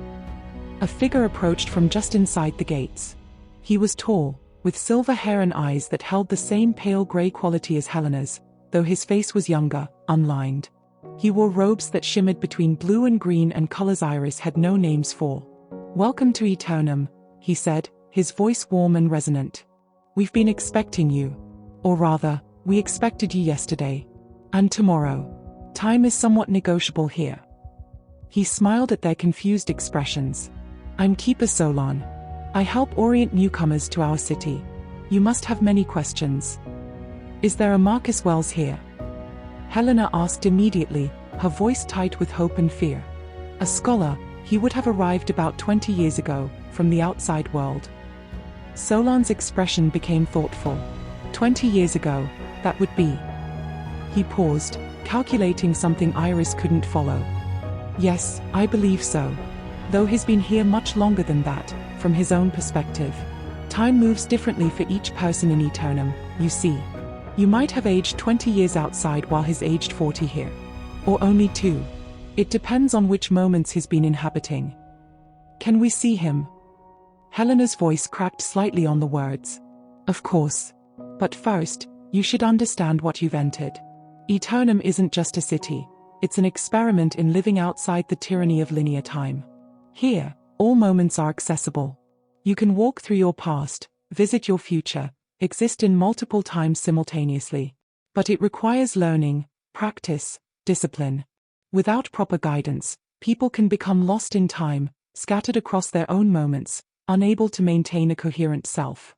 A figure approached from just inside the gates. He was tall, with silver hair and eyes that held the same pale grey quality as Helena's, though his face was younger, unlined. He wore robes that shimmered between blue and green and colors Iris had no names for. "Welcome to Aeternum," he said, his voice warm and resonant. "We've been expecting you. Or rather, we expected you yesterday. And tomorrow. Time is somewhat negotiable here." He smiled at their confused expressions. "I'm Keeper Solon. I help orient newcomers to our city. You must have many questions. Is there a Marcus Wells here?" Helena asked immediately, her voice tight with hope and fear. A scholar, he would have arrived about 20 years ago, from the outside world. Solon's expression became thoughtful. 20 years ago, that would be. He paused, calculating something Iris couldn't follow. "Yes, I believe so. Though he's been here much longer than that, from his own perspective. Time moves differently for each person in Aeternum, you see. You might have aged 20 years outside while he's aged 40 here. Or only 2. It depends on which moments he's been inhabiting." "Can we see him?" Helena's voice cracked slightly on the words. "Of course. But first, you should understand what you've entered. Aeternum isn't just a city. It's an experiment in living outside the tyranny of linear time. Here, all moments are accessible. You can walk through your past, visit your future, exist in multiple times simultaneously. But it requires learning, practice, discipline. Without proper guidance, People can become lost in time, scattered across their own moments, unable to maintain a coherent self.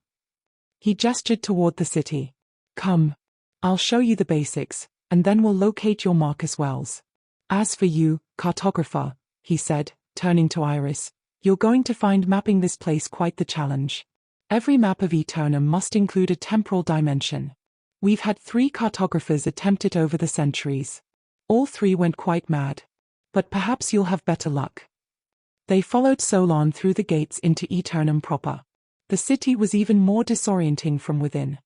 He gestured toward the city. Come. I'll show you the basics, and then we'll locate your Marcus Wells. As for you, cartographer, he said, turning to Iris, you're going to find mapping this place quite the challenge. Every map of Aeternum must include a temporal dimension. We've had 3 cartographers attempt it over the centuries. All 3 went quite mad. But perhaps you'll have better luck. They followed Solon through the gates into Aeternum proper. The city was even more disorienting from within.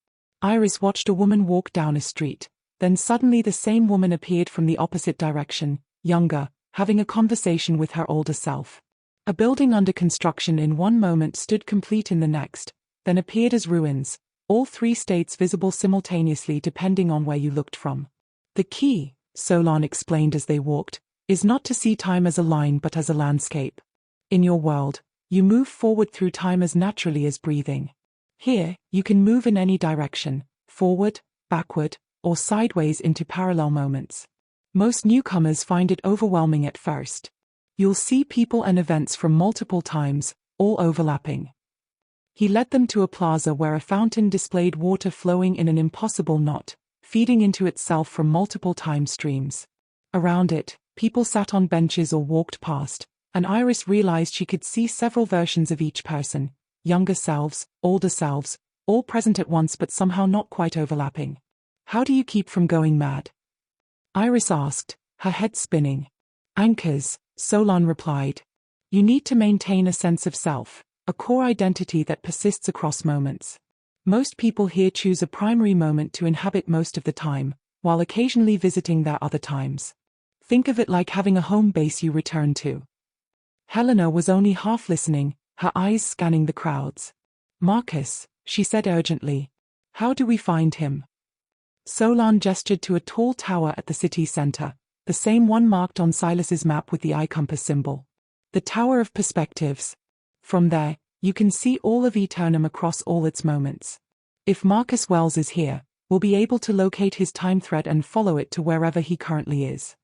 Iris watched a woman walk down a street, then suddenly the same woman appeared from the opposite direction, younger, having a conversation with her older self. A building under construction in one moment stood complete in the next, then appeared as ruins, all 3 states visible simultaneously depending on where you looked from. The key, Solon explained as they walked, is not to see time as a line but as a landscape. In your world, you move forward through time as naturally as breathing. Here, you can move in any direction, forward, backward, or sideways into parallel moments. Most newcomers find it overwhelming at first. You'll see people and events from multiple times, all overlapping. He led them to a plaza where a fountain displayed water flowing in an impossible knot, feeding into itself from multiple time streams. Around it, people sat on benches or walked past, and Iris realized she could see several versions of each person, younger selves, older selves, all present at once but somehow not quite overlapping. How do you keep from going mad? Iris asked, her head spinning. Anchors, Solon replied. You need to maintain a sense of self, a core identity that persists across moments. Most people here choose a primary moment to inhabit most of the time, while occasionally visiting their other times. Think of it like having a home base you return to. Helena was only half listening, her eyes scanning the crowds. Marcus, she said urgently. How do we find him? Solon gestured to a tall tower at the city center, the same one marked on Silas's map with the eye compass symbol. The Tower of Perspectives. From there, you can see all of Aeternum across all its moments. If Marcus Wells is here, we'll be able to locate his time thread and follow it to wherever he currently is.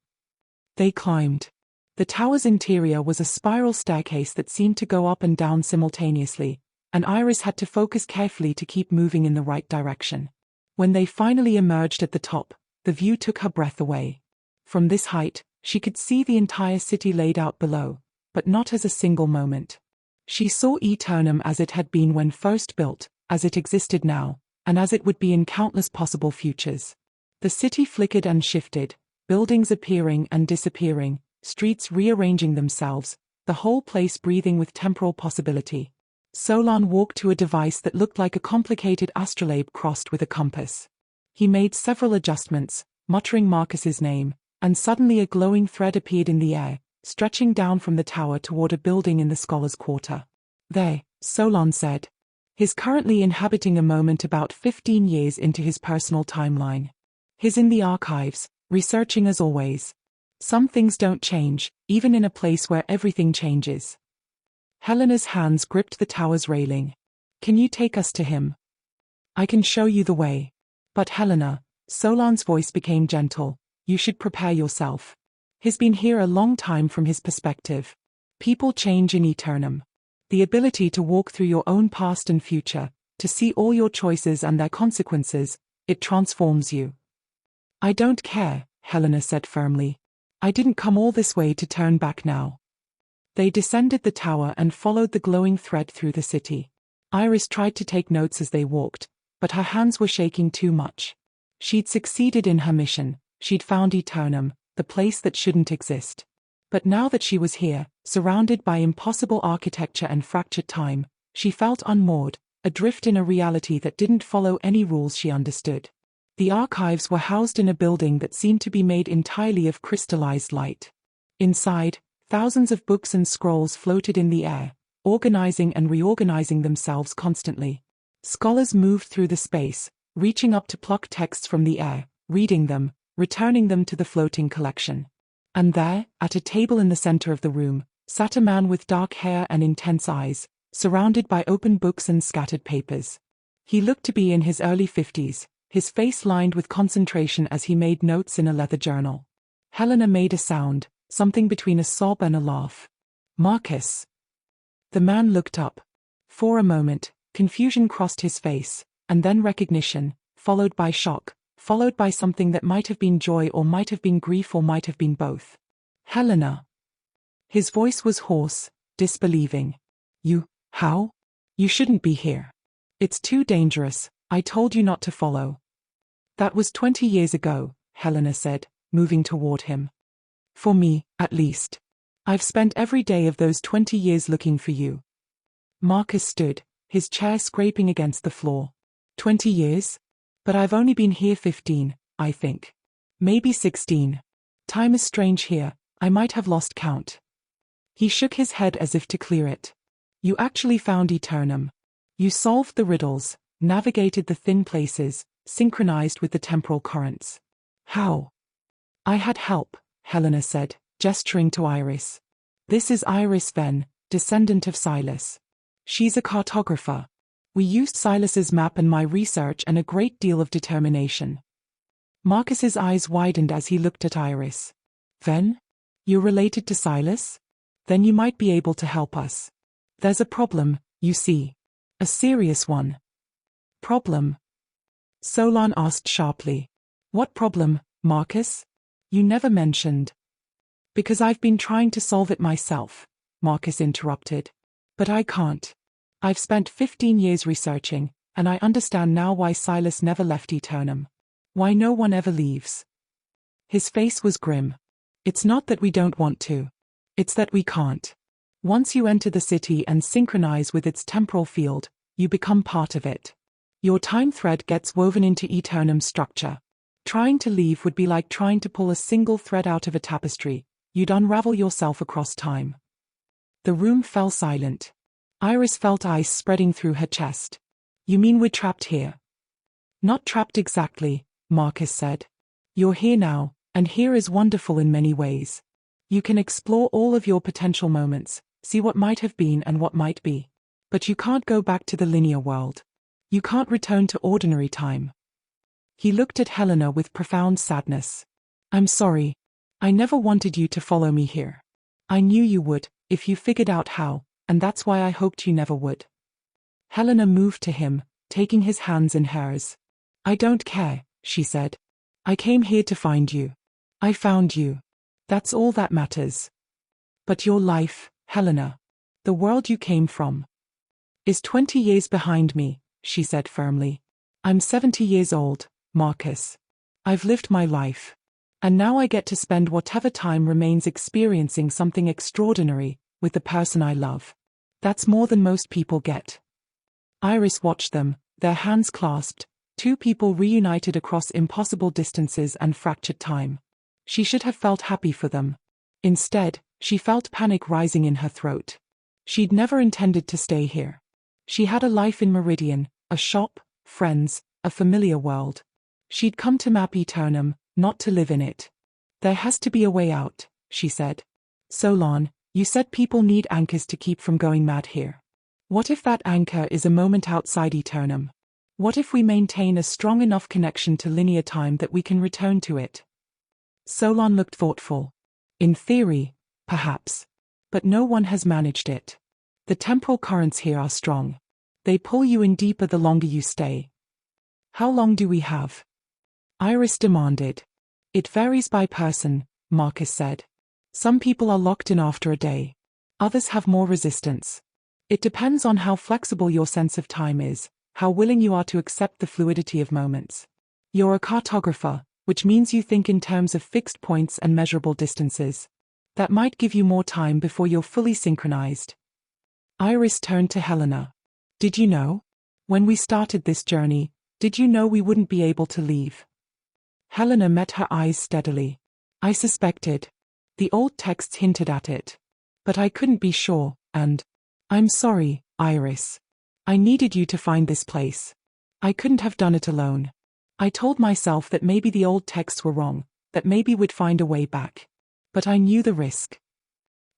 They climbed. The tower's interior was a spiral staircase that seemed to go up and down simultaneously, and Iris had to focus carefully to keep moving in the right direction. When they finally emerged at the top, the view took her breath away. From this height, she could see the entire city laid out below, but not as a single moment. She saw Aeternum as it had been when first built, as it existed now, and as it would be in countless possible futures. The city flickered and shifted, buildings appearing and disappearing, streets rearranging themselves, the whole place breathing with temporal possibility. Solon walked to a device that looked like a complicated astrolabe crossed with a compass. He made several adjustments, muttering Marcus's name, and suddenly a glowing thread appeared in the air, stretching down from the tower toward a building in the Scholars' Quarter. There, Solon said. He's currently inhabiting a moment about 15 years into his personal timeline. He's in the archives, researching as always. Some things don't change, even in a place where everything changes. Helena's hands gripped the tower's railing. Can you take us to him? I can show you the way. But Helena, Solon's voice became gentle, you should prepare yourself. He's been here a long time from his perspective. People change in Aeternum. The ability to walk through your own past and future, to see all your choices and their consequences, it transforms you. I don't care, Helena said firmly. I didn't come all this way to turn back now. They descended the tower and followed the glowing thread through the city. Iris tried to take notes as they walked, but her hands were shaking too much. She'd succeeded in her mission, she'd found Aeternum, the place that shouldn't exist. But now that she was here, surrounded by impossible architecture and fractured time, she felt unmoored, adrift in a reality that didn't follow any rules she understood. The archives were housed in a building that seemed to be made entirely of crystallized light. Inside, thousands of books and scrolls floated in the air, organizing and reorganizing themselves constantly. Scholars moved through the space, reaching up to pluck texts from the air, reading them, returning them to the floating collection. And there, at a table in the center of the room, sat a man with dark hair and intense eyes, surrounded by open books and scattered papers. He looked to be in his early 50s, his face lined with concentration as he made notes in a leather journal. Helena made a sound, something between a sob and a laugh. Marcus. The man looked up. For a moment, confusion crossed his face, and then recognition, followed by shock, followed by something that might have been joy or might have been grief or might have been both. Helena. His voice was hoarse, disbelieving. How? You shouldn't be here. It's too dangerous, I told you not to follow. That was 20 years ago, Helena said, moving toward him. For me, at least. I've spent every day of those 20 years looking for you. Marcus stood, his chair scraping against the floor. 20 years? But I've only been here 15, I think. Maybe 16. Time is strange here, I might have lost count. He shook his head as if to clear it. You actually found Aeternum. You solved the riddles, navigated the thin places, synchronized with the temporal currents. How? I had help, Helena said, gesturing to Iris. This is Iris Venn, descendant of Silas. She's a cartographer. We used Silas's map and my research and a great deal of determination. Marcus's eyes widened as he looked at Iris. Venn? You're related to Silas? Then you might be able to help us. There's a problem, you see. A serious one. Problem? Solon asked sharply. What problem, Marcus? You never mentioned. Because I've been trying to solve it myself, Marcus interrupted. But I can't. I've spent 15 years researching, and I understand now why Silas never left Aeternum. Why no one ever leaves. His face was grim. It's not that we don't want to. It's that we can't. Once you enter the city and synchronize with its temporal field, you become part of it. Your time thread gets woven into Aeternum's structure. Trying to leave would be like trying to pull a single thread out of a tapestry. You'd unravel yourself across time. The room fell silent. Iris felt ice spreading through her chest. You mean we're trapped here? Not trapped exactly, Marcus said. You're here now, and here is wonderful in many ways. You can explore all of your potential moments, see what might have been and what might be. But you can't go back to the linear world. You can't return to ordinary time. He looked at Helena with profound sadness. I'm sorry. I never wanted you to follow me here. I knew you would, if you figured out how, and that's why I hoped you never would. Helena moved to him, taking his hands in hers. I don't care, she said. I came here to find you. I found you. That's all that matters. But your life, Helena, the world you came from, is 20 years behind me, she said firmly. I'm 70 years old, Marcus. I've lived my life. And now I get to spend whatever time remains experiencing something extraordinary with the person I love. That's more than most people get. Iris watched them, their hands clasped, two people reunited across impossible distances and fractured time. She should have felt happy for them. Instead, she felt panic rising in her throat. She'd never intended to stay here. She had a life in Meridian, a shop, friends, a familiar world. She'd come to map Aeternum, not to live in it. There has to be a way out, she said. Solon, you said people need anchors to keep from going mad here. What if that anchor is a moment outside Aeternum? What if we maintain a strong enough connection to linear time that we can return to it? Solon looked thoughtful. In theory, perhaps. But no one has managed it. The temporal currents here are strong. They pull you in deeper the longer you stay. How long do we have? Iris demanded. It varies by person, Marcus said. Some people are locked in after a day. Others have more resistance. It depends on how flexible your sense of time is, how willing you are to accept the fluidity of moments. You're a cartographer, which means you think in terms of fixed points and measurable distances. That might give you more time before you're fully synchronized. Iris turned to Helena. Did you know? When we started this journey, did you know we wouldn't be able to leave? Helena met her eyes steadily. I suspected. The old texts hinted at it. But I couldn't be sure, and I'm sorry, Iris. I needed you to find this place. I couldn't have done it alone. I told myself that maybe the old texts were wrong, that maybe we'd find a way back. But I knew the risk.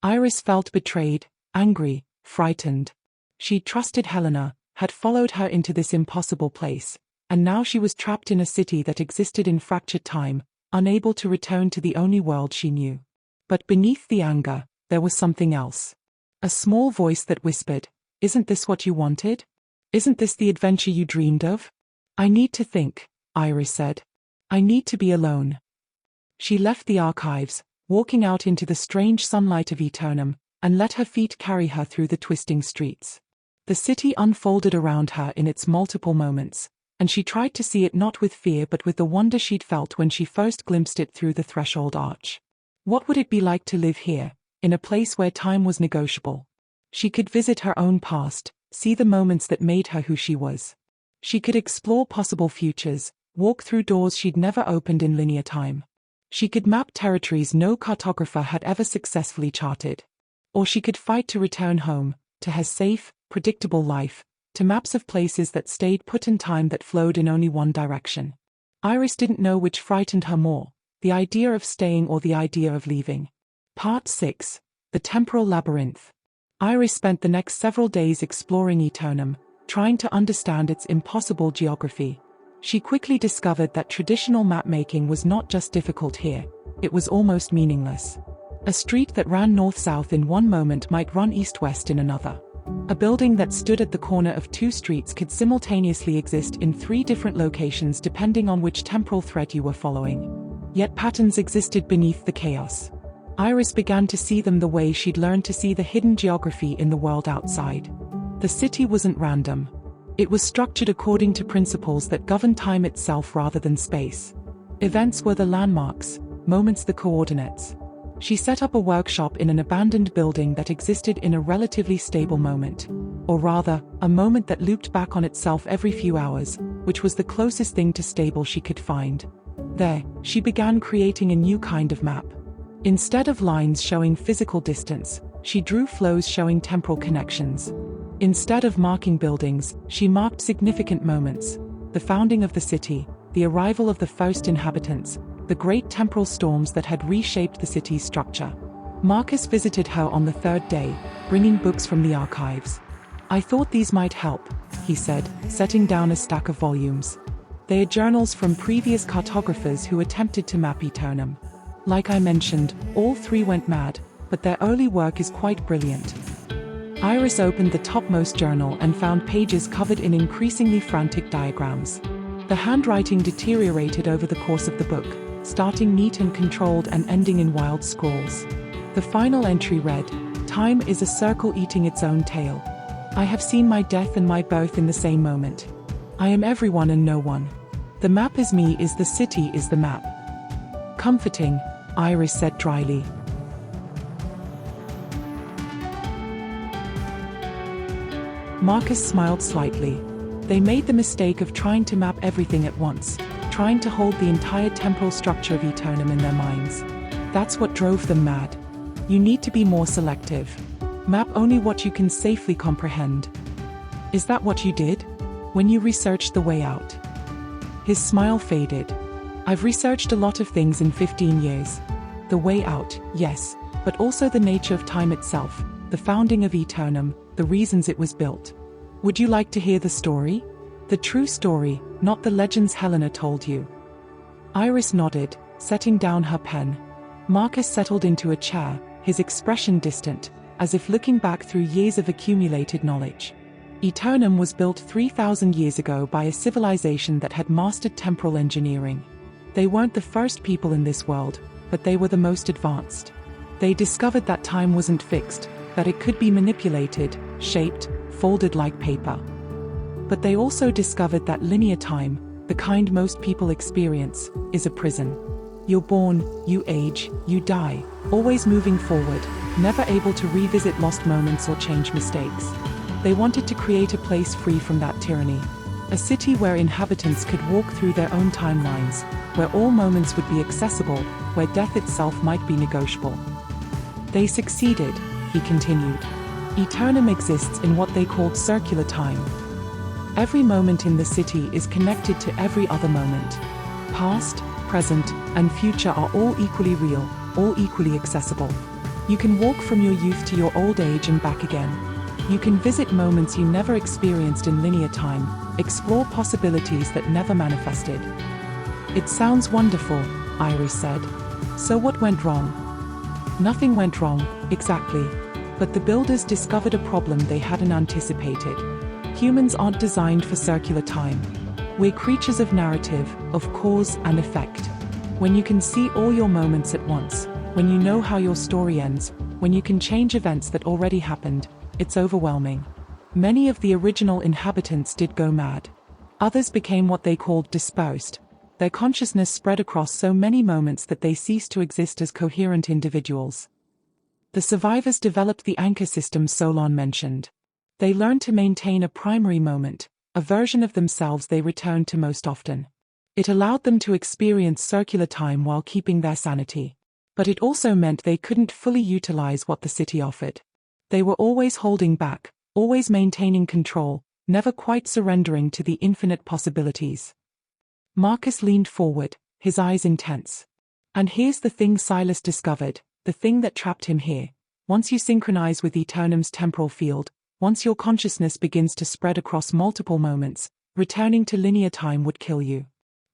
Iris felt betrayed, angry, frightened. She'd trusted Helena, had followed her into this impossible place, and now she was trapped in a city that existed in fractured time, unable to return to the only world she knew. But beneath the anger, there was something else. A small voice that whispered, "Isn't this what you wanted? Isn't this the adventure you dreamed of?" "I need to think," Iris said. "I need to be alone." She left the archives, walking out into the strange sunlight of Aeternum, and let her feet carry her through the twisting streets. The city unfolded around her in its multiple moments, and she tried to see it not with fear but with the wonder she'd felt when she first glimpsed it through the threshold arch. What would it be like to live here, in a place where time was negotiable? She could visit her own past, see the moments that made her who she was. She could explore possible futures, walk through doors she'd never opened in linear time. She could map territories no cartographer had ever successfully charted. Or she could fight to return home, to her safe, predictable life, to maps of places that stayed put in time that flowed in only one direction. Iris didn't know which frightened her more, the idea of staying or the idea of leaving. Part 6. The Temporal Labyrinth. Iris spent the next several days exploring Aeternum, trying to understand its impossible geography. She quickly discovered that traditional map-making was not just difficult here, it was almost meaningless. A street that ran north-south in one moment might run east-west in another. A building that stood at the corner of two streets could simultaneously exist in 3 different locations depending on which temporal thread you were following. Yet patterns existed beneath the chaos. Iris began to see them the way she'd learned to see the hidden geography in the world outside. The city wasn't random. It was structured according to principles that govern time itself rather than space. Events were the landmarks, moments the coordinates. She set up a workshop in an abandoned building that existed in a relatively stable moment. Or rather, a moment that looped back on itself every few hours, which was the closest thing to stable she could find. There, she began creating a new kind of map. Instead of lines showing physical distance, she drew flows showing temporal connections. Instead of marking buildings, she marked significant moments: the founding of the city, the arrival of the first inhabitants, the great temporal storms that had reshaped the city's structure. Marcus visited her on the 3rd day, bringing books from the archives. "I thought these might help," he said, setting down a stack of volumes. They are journals from previous cartographers who attempted to map Aeternum. Like I mentioned, all 3 went mad, but their early work is quite brilliant. Iris opened the topmost journal and found pages covered in increasingly frantic diagrams. The handwriting deteriorated over the course of the book, starting neat and controlled and ending in wild scrawls. The final entry read, "Time is a circle eating its own tail. I have seen my death and my birth in the same moment. I am everyone and no one. The map is me, is the city, is the map." "Comforting," Iris said dryly. Marcus smiled slightly. They made the mistake of trying to map everything at once, trying to hold the entire temporal structure of Aeternum in their minds. That's what drove them mad. You need to be more selective. Map only what you can safely comprehend. Is that what you did? When you researched the way out? His smile faded. "I've researched a lot of things in 15 years. The way out, yes, but also the nature of time itself, the founding of Aeternum, the reasons it was built. Would you like to hear the story? The true story, not the legends Helena told you." Iris nodded, setting down her pen. Marcus settled into a chair, his expression distant, as if looking back through years of accumulated knowledge. Aeternum was built 3,000 years ago by a civilization that had mastered temporal engineering. They weren't the first people in this world, but they were the most advanced. They discovered that time wasn't fixed, that it could be manipulated, shaped, folded like paper. But they also discovered that linear time, the kind most people experience, is a prison. You're born, you age, you die, always moving forward, never able to revisit lost moments or change mistakes. They wanted to create a place free from that tyranny. A city where inhabitants could walk through their own timelines, where all moments would be accessible, where death itself might be negotiable. They succeeded, he continued. Aeternum exists in what they called circular time. Every moment in the city is connected to every other moment. Past, present, and future are all equally real, all equally accessible. You can walk from your youth to your old age and back again. You can visit moments you never experienced in linear time, explore possibilities that never manifested. "It sounds wonderful," Iris said. "So what went wrong?" Nothing went wrong, exactly. But the builders discovered a problem they hadn't anticipated. Humans aren't designed for circular time. We're creatures of narrative, of cause and effect. When you can see all your moments at once, when you know how your story ends, when you can change events that already happened, it's overwhelming. Many of the original inhabitants did go mad. Others became what they called dispersed. Their consciousness spread across so many moments that they ceased to exist as coherent individuals. The survivors developed the anchor system Solon mentioned. They learned to maintain a primary moment, a version of themselves they returned to most often. It allowed them to experience circular time while keeping their sanity. But it also meant they couldn't fully utilize what the city offered. They were always holding back, always maintaining control, never quite surrendering to the infinite possibilities. Marcus leaned forward, his eyes intense. And here's the thing Silas discovered, the thing that trapped him here. Once you synchronize with Aeternum's temporal field, once your consciousness begins to spread across multiple moments, returning to linear time would kill you.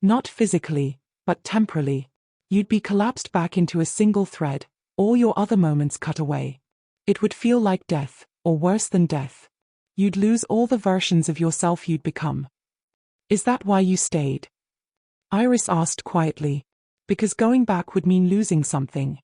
Not physically, but temporally. You'd be collapsed back into a single thread, all your other moments cut away. It would feel like death, or worse than death. You'd lose all the versions of yourself you'd become. Is that why you stayed? Iris asked quietly. Because going back would mean losing something.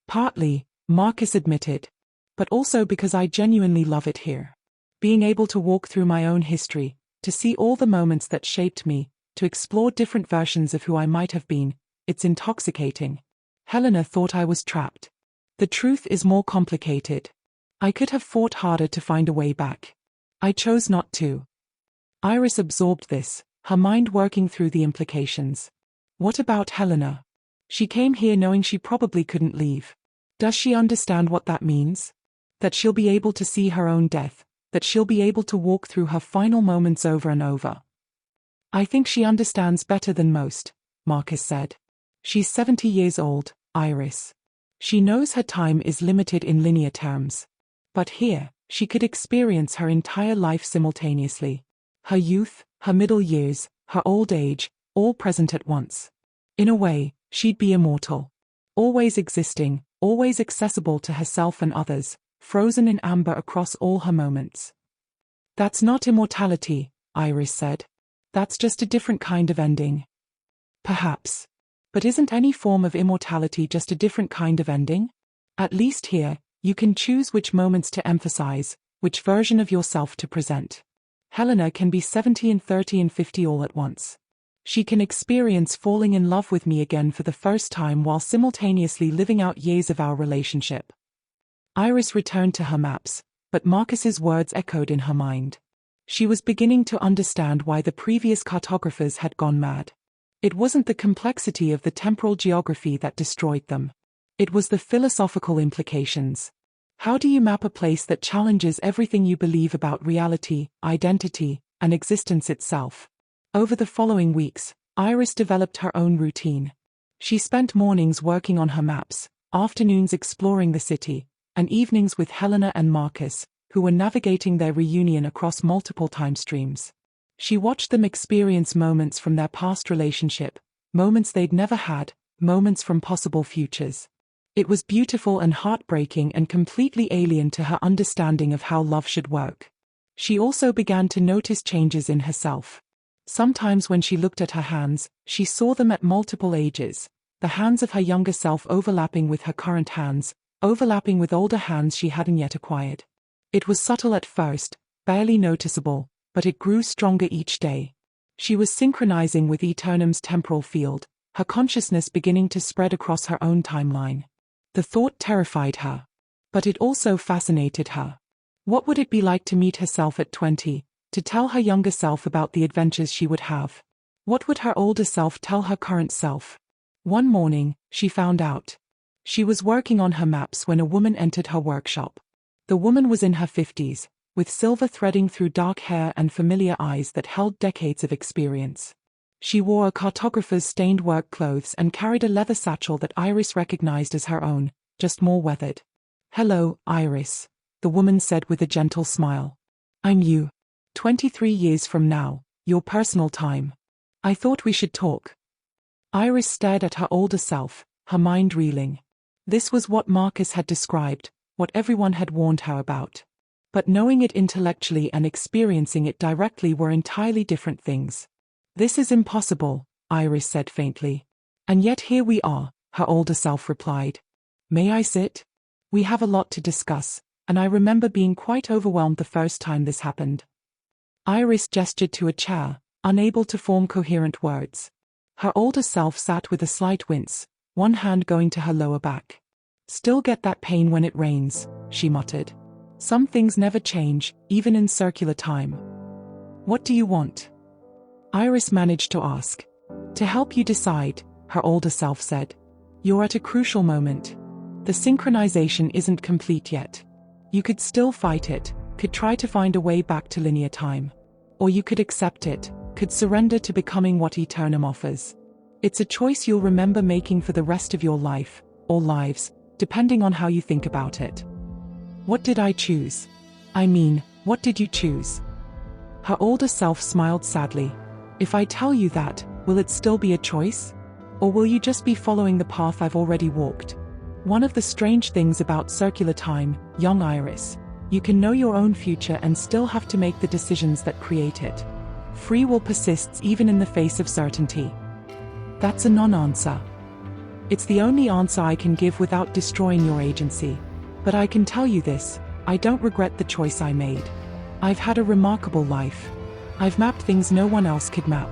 Partly, Marcus admitted. But also because I genuinely love it here. Being able to walk through my own history, to see all the moments that shaped me, to explore different versions of who I might have been, it's intoxicating. Helena thought I was trapped. The truth is more complicated. I could have fought harder to find a way back. I chose not to. Iris absorbed this, her mind working through the implications. What about Helena? She came here knowing she probably couldn't leave. Does she understand what that means? That she'll be able to see her own death, that she'll be able to walk through her final moments over and over. I think she understands better than most, Marcus said. She's 70 years old, Iris. She knows her time is limited in linear terms. But here, she could experience her entire life simultaneously. Her youth, her middle years, her old age, all present at once. In a way, she'd be immortal. Always existing, always accessible to herself and others, frozen in amber across all her moments. That's not immortality, Iris said. That's just a different kind of ending. Perhaps. But isn't any form of immortality just a different kind of ending? At least here, you can choose which moments to emphasize, which version of yourself to present. Helena can be 70 and 30 and 50 all at once. She can experience falling in love with me again for the first time while simultaneously living out years of our relationship. Iris returned to her maps, but Marcus's words echoed in her mind. She was beginning to understand why the previous cartographers had gone mad. It wasn't the complexity of the temporal geography that destroyed them. It was the philosophical implications. How do you map a place that challenges everything you believe about reality, identity, and existence itself? Over the following weeks, Iris developed her own routine. She spent mornings working on her maps, afternoons exploring the city, and evenings with Helena and Marcus, who were navigating their reunion across multiple time streams. She watched them experience moments from their past relationship, moments they'd never had, moments from possible futures. It was beautiful and heartbreaking and completely alien to her understanding of how love should work. She also began to notice changes in herself. Sometimes when she looked at her hands, she saw them at multiple ages, the hands of her younger self overlapping with her current hands, overlapping with older hands she hadn't yet acquired. It was subtle at first, barely noticeable, but it grew stronger each day. She was synchronizing with Aeternum's temporal field, her consciousness beginning to spread across her own timeline. The thought terrified her. But it also fascinated her. What would it be like to meet herself at 20, to tell her younger self about the adventures she would have? What would her older self tell her current self? One morning, she found out. She was working on her maps when a woman entered her workshop. The woman was in her 50s, with silver threading through dark hair and familiar eyes that held decades of experience. She wore a cartographer's stained work clothes and carried a leather satchel that Iris recognized as her own, just more weathered. "Hello, Iris," the woman said with a gentle smile. "I'm you. 23 years from now, your personal time. I thought we should talk." Iris stared at her older self, her mind reeling. This was what Marcus had described, what everyone had warned her about. But knowing it intellectually and experiencing it directly were entirely different things. "This is impossible," Iris said faintly. "And yet here we are," her older self replied. "May I sit? We have a lot to discuss, and I remember being quite overwhelmed the first time this happened." Iris gestured to a chair, unable to form coherent words. Her older self sat with a slight wince, one hand going to her lower back. "Still get that pain when it rains," she muttered. "Some things never change, even in circular time." "What do you want?" Iris managed to ask. "To help you decide," her older self said. "You're at a crucial moment. The synchronization isn't complete yet. You could still fight it, could try to find a way back to linear time. Or you could accept it, could surrender to becoming what Aeternum offers. It's a choice you'll remember making for the rest of your life, or lives, depending on how you think about it." "What did I choose? I mean, what did you choose?" Her older self smiled sadly. "If I tell you that, will it still be a choice? Or will you just be following the path I've already walked? One of the strange things about circular time, young Iris, you can know your own future and still have to make the decisions that create it. Free will persists even in the face of certainty." "That's a non-answer." "It's the only answer I can give without destroying your agency. But I can tell you this, I don't regret the choice I made. I've had a remarkable life. I've mapped things no one else could map.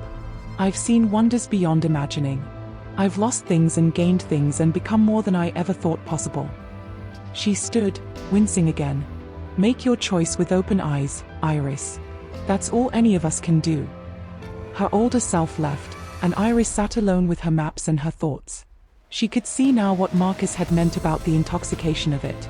I've seen wonders beyond imagining. I've lost things and gained things and become more than I ever thought possible." She stood, wincing again. "Make your choice with open eyes, Iris. That's all any of us can do." Her older self left, and Iris sat alone with her maps and her thoughts. She could see now what Marcus had meant about the intoxication of it.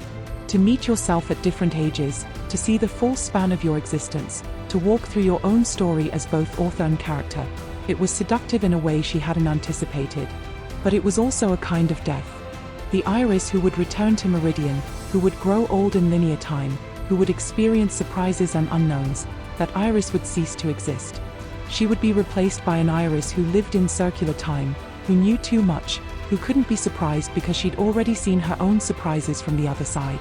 To meet yourself at different ages, to see the full span of your existence, to walk through your own story as both author and character. It was seductive in a way she hadn't anticipated. But it was also a kind of death. The Iris who would return to Meridian, who would grow old in linear time, who would experience surprises and unknowns, that Iris would cease to exist. She would be replaced by an Iris who lived in circular time, who knew too much, who couldn't be surprised because she'd already seen her own surprises from the other side.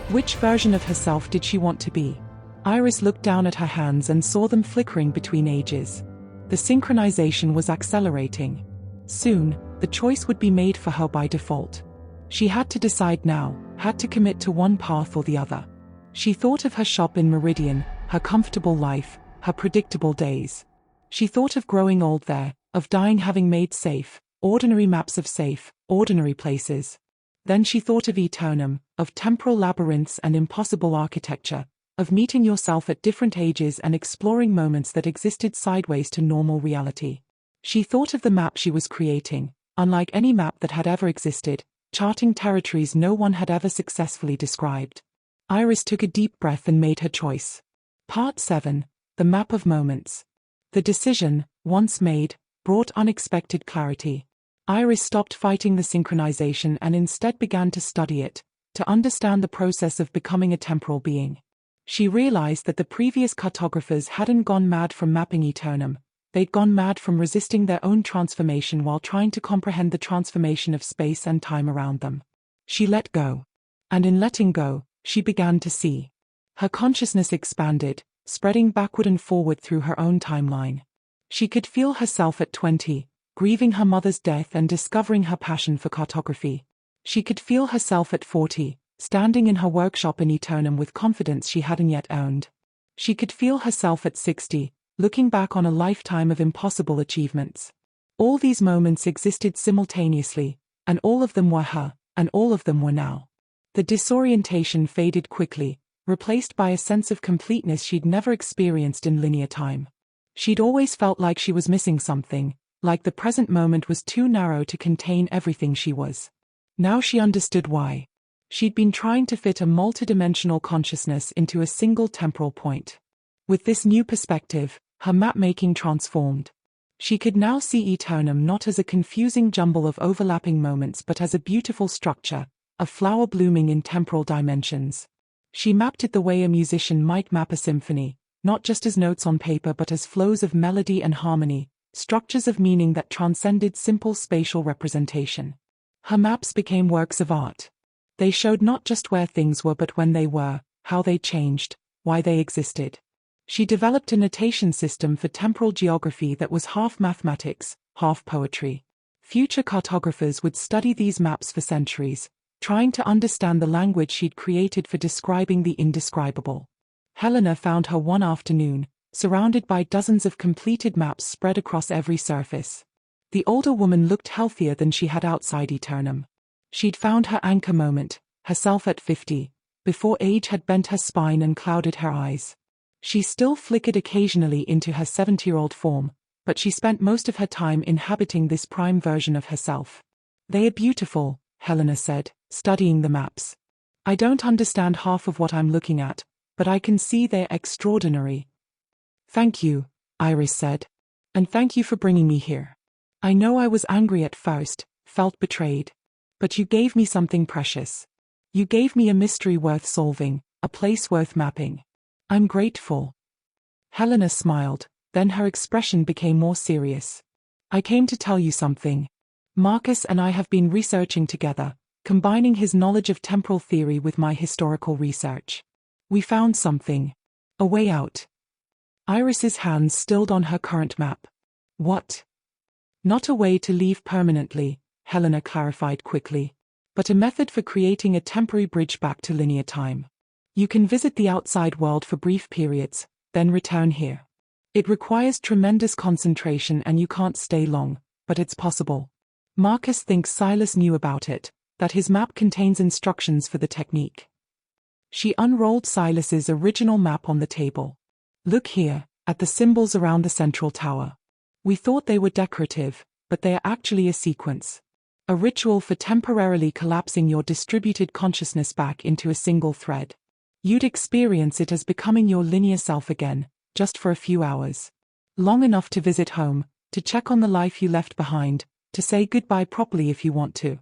Which version of herself did she want to be? Iris looked down at her hands and saw them flickering between ages. The synchronization was accelerating. Soon, the choice would be made for her by default. She had to decide now, had to commit to one path or the other. She thought of her shop in Meridian, her comfortable life, her predictable days. She thought of growing old there, of dying having made safe, ordinary maps of safe, ordinary places. Then she thought of Aeternum, of temporal labyrinths and impossible architecture, of meeting yourself at different ages and exploring moments that existed sideways to normal reality. She thought of the map she was creating, unlike any map that had ever existed, charting territories no one had ever successfully described. Iris took a deep breath and made her choice. Part 7. The Map of Moments. The decision, once made, brought unexpected clarity. Iris stopped fighting the synchronization and instead began to study it, to understand the process of becoming a temporal being. She realized that the previous cartographers hadn't gone mad from mapping Aeternum, they'd gone mad from resisting their own transformation while trying to comprehend the transformation of space and time around them. She let go. And in letting go, she began to see. Her consciousness expanded, spreading backward and forward through her own timeline. She could feel herself at 20, grieving her mother's death and discovering her passion for cartography. She could feel herself at 40, standing in her workshop in Aeternum with confidence she hadn't yet owned. She could feel herself at 60, looking back on a lifetime of impossible achievements. All these moments existed simultaneously, and all of them were her, and all of them were now. The disorientation faded quickly, replaced by a sense of completeness she'd never experienced in linear time. She'd always felt like she was missing something, like the present moment was too narrow to contain everything she was. Now she understood why. She'd been trying to fit a multidimensional consciousness into a single temporal point. With this new perspective, her map-making transformed. She could now see Aeternum not as a confusing jumble of overlapping moments but as a beautiful structure, a flower blooming in temporal dimensions. She mapped it the way a musician might map a symphony, not just as notes on paper but as flows of melody and harmony, structures of meaning that transcended simple spatial representation. Her maps became works of art. They showed not just where things were but when they were, how they changed, why they existed. She developed a notation system for temporal geography that was half mathematics, half poetry. Future cartographers would study these maps for centuries, trying to understand the language she'd created for describing the indescribable. Helena found her one afternoon, surrounded by dozens of completed maps spread across every surface. The older woman looked healthier than she had outside Aeternum. She'd found her anchor moment, herself at 50, before age had bent her spine and clouded her eyes. She still flickered occasionally into her 70-year-old form, but she spent most of her time inhabiting this prime version of herself. "They are beautiful," Helena said, studying the maps. "I don't understand half of what I'm looking at, but I can see they're extraordinary." "Thank you," Iris said. "And thank you for bringing me here. I know I was angry at first, felt betrayed. But you gave me something precious. You gave me a mystery worth solving, a place worth mapping. I'm grateful." Helena smiled, then her expression became more serious. "I came to tell you something. Marcus and I have been researching together, combining his knowledge of temporal theory with my historical research. We found something. A way out." Iris's hands stilled on her current map. "What?" "Not a way to leave permanently," Helena clarified quickly, "but a method for creating a temporary bridge back to linear time. You can visit the outside world for brief periods, then return here. It requires tremendous concentration and you can't stay long, but it's possible. Marcus thinks Silas knew about it, that his map contains instructions for the technique." She unrolled Silas's original map on the table. "Look here, at the symbols around the central tower. We thought they were decorative, but they are actually a sequence. A ritual for temporarily collapsing your distributed consciousness back into a single thread. You'd experience it as becoming your linear self again, just for a few hours. Long enough to visit home, to check on the life you left behind, to say goodbye properly if you want to."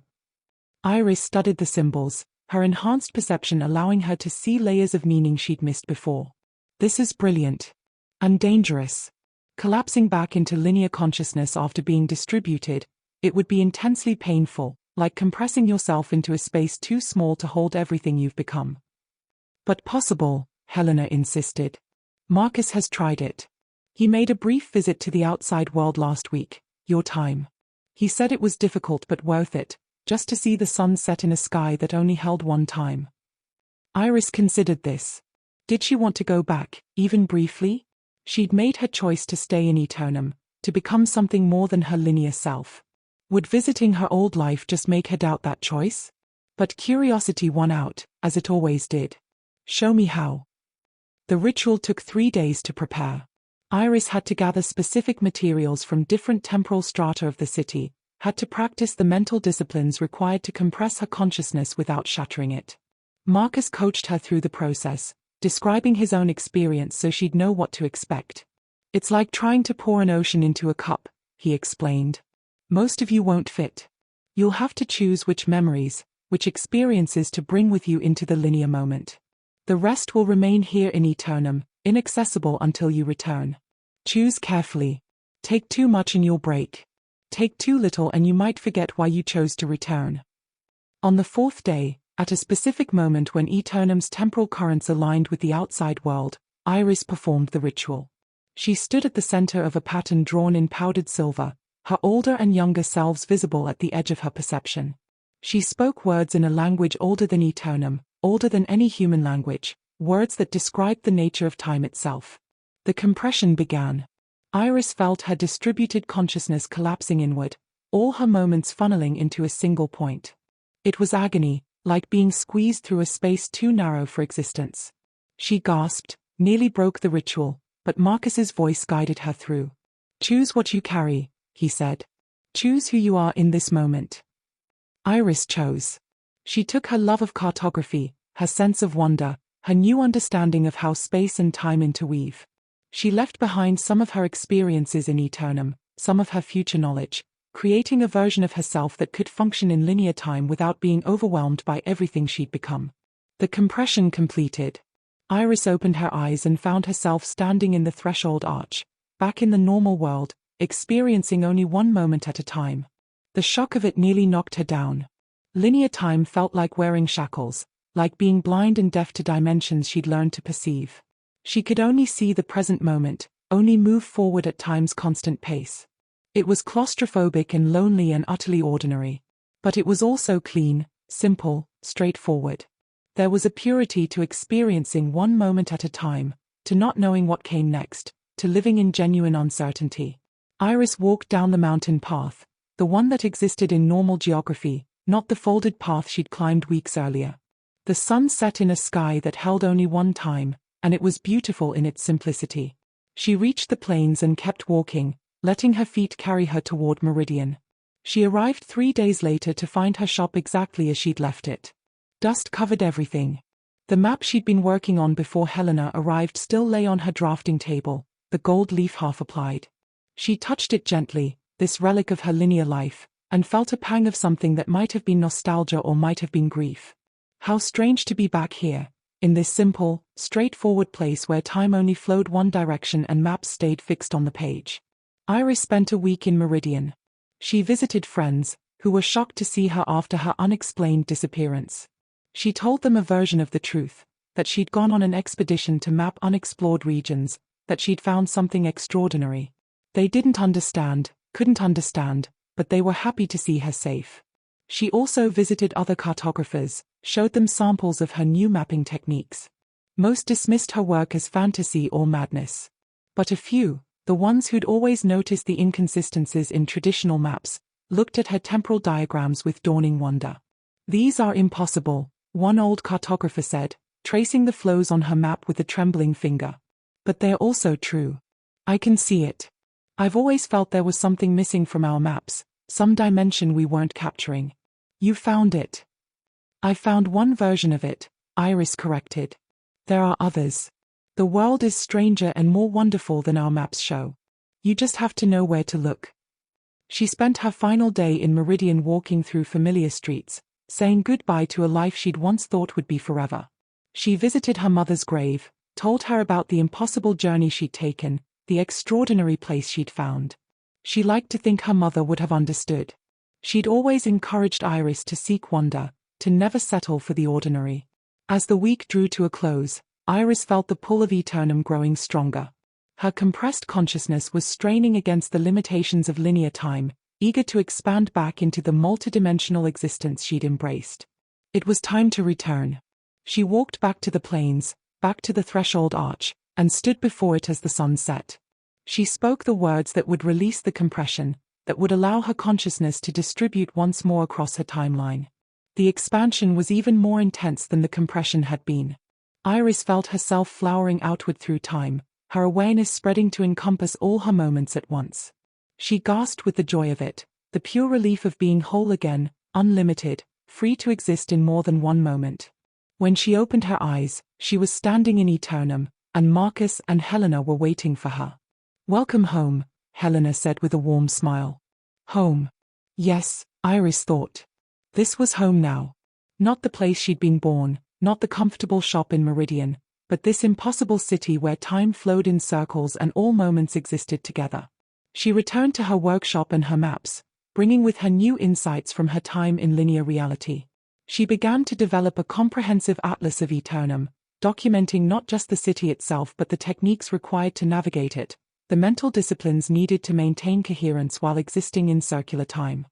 Iris studied the symbols, her enhanced perception allowing her to see layers of meaning she'd missed before. "This is brilliant. And dangerous. Collapsing back into linear consciousness after being distributed, it would be intensely painful, like compressing yourself into a space too small to hold everything you've become." "But possible," Helena insisted. "Marcus has tried it. He made a brief visit to the outside world last week, your time. He said it was difficult but worth it, just to see the sun set in a sky that only held one time." Iris considered this. Did she want to go back, even briefly? She'd made her choice to stay in Aeternum, to become something more than her linear self. Would visiting her old life just make her doubt that choice? But curiosity won out, as it always did. "Show me how." The ritual took 3 days to prepare. Iris had to gather specific materials from different temporal strata of the city, had to practice the mental disciplines required to compress her consciousness without shattering it. Marcus coached her through the process, describing his own experience so she'd know what to expect. "It's like trying to pour an ocean into a cup," he explained. "Most of you won't fit. You'll have to choose which memories, which experiences to bring with you into the linear moment. The rest will remain here in Aeternum, inaccessible until you return. Choose carefully. Take too much and you'll break. Take too little and you might forget why you chose to return." On the 4th day, at a specific moment when Aeternum's temporal currents aligned with the outside world, Iris performed the ritual. She stood at the center of a pattern drawn in powdered silver, her older and younger selves visible at the edge of her perception. She spoke words in a language older than Aeternum, older than any human language, words that described the nature of time itself. The compression began. Iris felt her distributed consciousness collapsing inward, all her moments funneling into a single point. It was agony, like being squeezed through a space too narrow for existence. She gasped, nearly broke the ritual, but Marcus's voice guided her through. "Choose what you carry," he said. "Choose who you are in this moment." Iris chose. She took her love of cartography, her sense of wonder, her new understanding of how space and time interweave. She left behind some of her experiences in Aeternum, some of her future knowledge, creating a version of herself that could function in linear time without being overwhelmed by everything she'd become. The compression completed. Iris opened her eyes and found herself standing in the threshold arch, back in the normal world, experiencing only one moment at a time. The shock of it nearly knocked her down. Linear time felt like wearing shackles, like being blind and deaf to dimensions she'd learned to perceive. She could only see the present moment, only move forward at time's constant pace. It was claustrophobic and lonely and utterly ordinary. But it was also clean, simple, straightforward. There was a purity to experiencing one moment at a time, to not knowing what came next, to living in genuine uncertainty. Iris walked down the mountain path, the one that existed in normal geography, not the folded path she'd climbed weeks earlier. The sun set in a sky that held only one time, and it was beautiful in its simplicity. She reached the plains and kept walking, letting her feet carry her toward Meridian. She arrived 3 days later to find her shop exactly as she'd left it. Dust covered everything. The map she'd been working on before Helena arrived still lay on her drafting table, the gold leaf half applied. She touched it gently, this relic of her linear life, and felt a pang of something that might have been nostalgia or might have been grief. How strange to be back here, in this simple, straightforward place where time only flowed one direction and maps stayed fixed on the page. Iris spent a week in Meridian. She visited friends, who were shocked to see her after her unexplained disappearance. She told them a version of the truth, that she'd gone on an expedition to map unexplored regions, that she'd found something extraordinary. They didn't understand, couldn't understand, but they were happy to see her safe. She also visited other cartographers, showed them samples of her new mapping techniques. Most dismissed her work as fantasy or madness. But a few, the ones who'd always noticed the inconsistencies in traditional maps, looked at her temporal diagrams with dawning wonder. "These are impossible," one old cartographer said, tracing the flows on her map with a trembling finger. "But they're also true. I can see it. I've always felt there was something missing from our maps, some dimension we weren't capturing." "You found it." "I found one version of it," Iris corrected. "There are others. The world is stranger and more wonderful than our maps show. You just have to know where to look." She spent her final day in Meridian walking through familiar streets, saying goodbye to a life she'd once thought would be forever. She visited her mother's grave, told her about the impossible journey she'd taken, the extraordinary place she'd found. She liked to think her mother would have understood. She'd always encouraged Iris to seek wonder, to never settle for the ordinary. As the week drew to a close, Iris felt the pull of Aeternum growing stronger. Her compressed consciousness was straining against the limitations of linear time, eager to expand back into the multidimensional existence she'd embraced. It was time to return. She walked back to the plains, back to the threshold arch, and stood before it as the sun set. She spoke the words that would release the compression, that would allow her consciousness to distribute once more across her timeline. The expansion was even more intense than the compression had been. Iris felt herself flowering outward through time, her awareness spreading to encompass all her moments at once. She gasped with the joy of it, the pure relief of being whole again, unlimited, free to exist in more than one moment. When she opened her eyes, she was standing in Aeternum, and Marcus and Helena were waiting for her. "Welcome home," Helena said with a warm smile. Home. Yes, Iris thought. This was home now. Not the place she'd been born, not the comfortable shop in Meridian, but this impossible city where time flowed in circles and all moments existed together. She returned to her workshop and her maps, bringing with her new insights from her time in linear reality. She began to develop a comprehensive atlas of Aeternum, documenting not just the city itself but the techniques required to navigate it, the mental disciplines needed to maintain coherence while existing in circular time.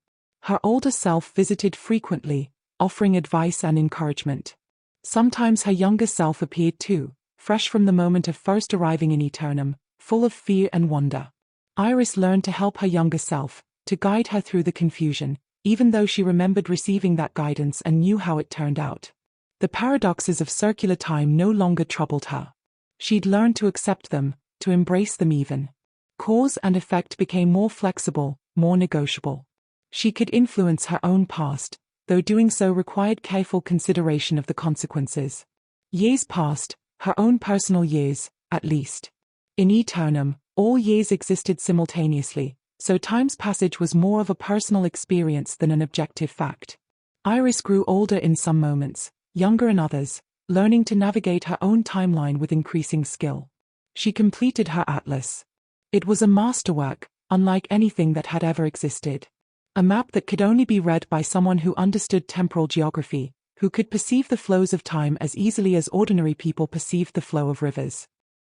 Her older self visited frequently, offering advice and encouragement. Sometimes her younger self appeared too, fresh from the moment of first arriving in Aeternum, full of fear and wonder. Iris learned to help her younger self, to guide her through the confusion, even though she remembered receiving that guidance and knew how it turned out. The paradoxes of circular time no longer troubled her. She'd learned to accept them, to embrace them even. Cause and effect became more flexible, more negotiable. She could influence her own past, though doing so required careful consideration of the consequences. Years passed, her own personal years, at least. In Aeternum, all years existed simultaneously, so time's passage was more of a personal experience than an objective fact. Iris grew older in some moments, younger in others, learning to navigate her own timeline with increasing skill. She completed her atlas. It was a masterwork, unlike anything that had ever existed. A map that could only be read by someone who understood temporal geography, who could perceive the flows of time as easily as ordinary people perceived the flow of rivers.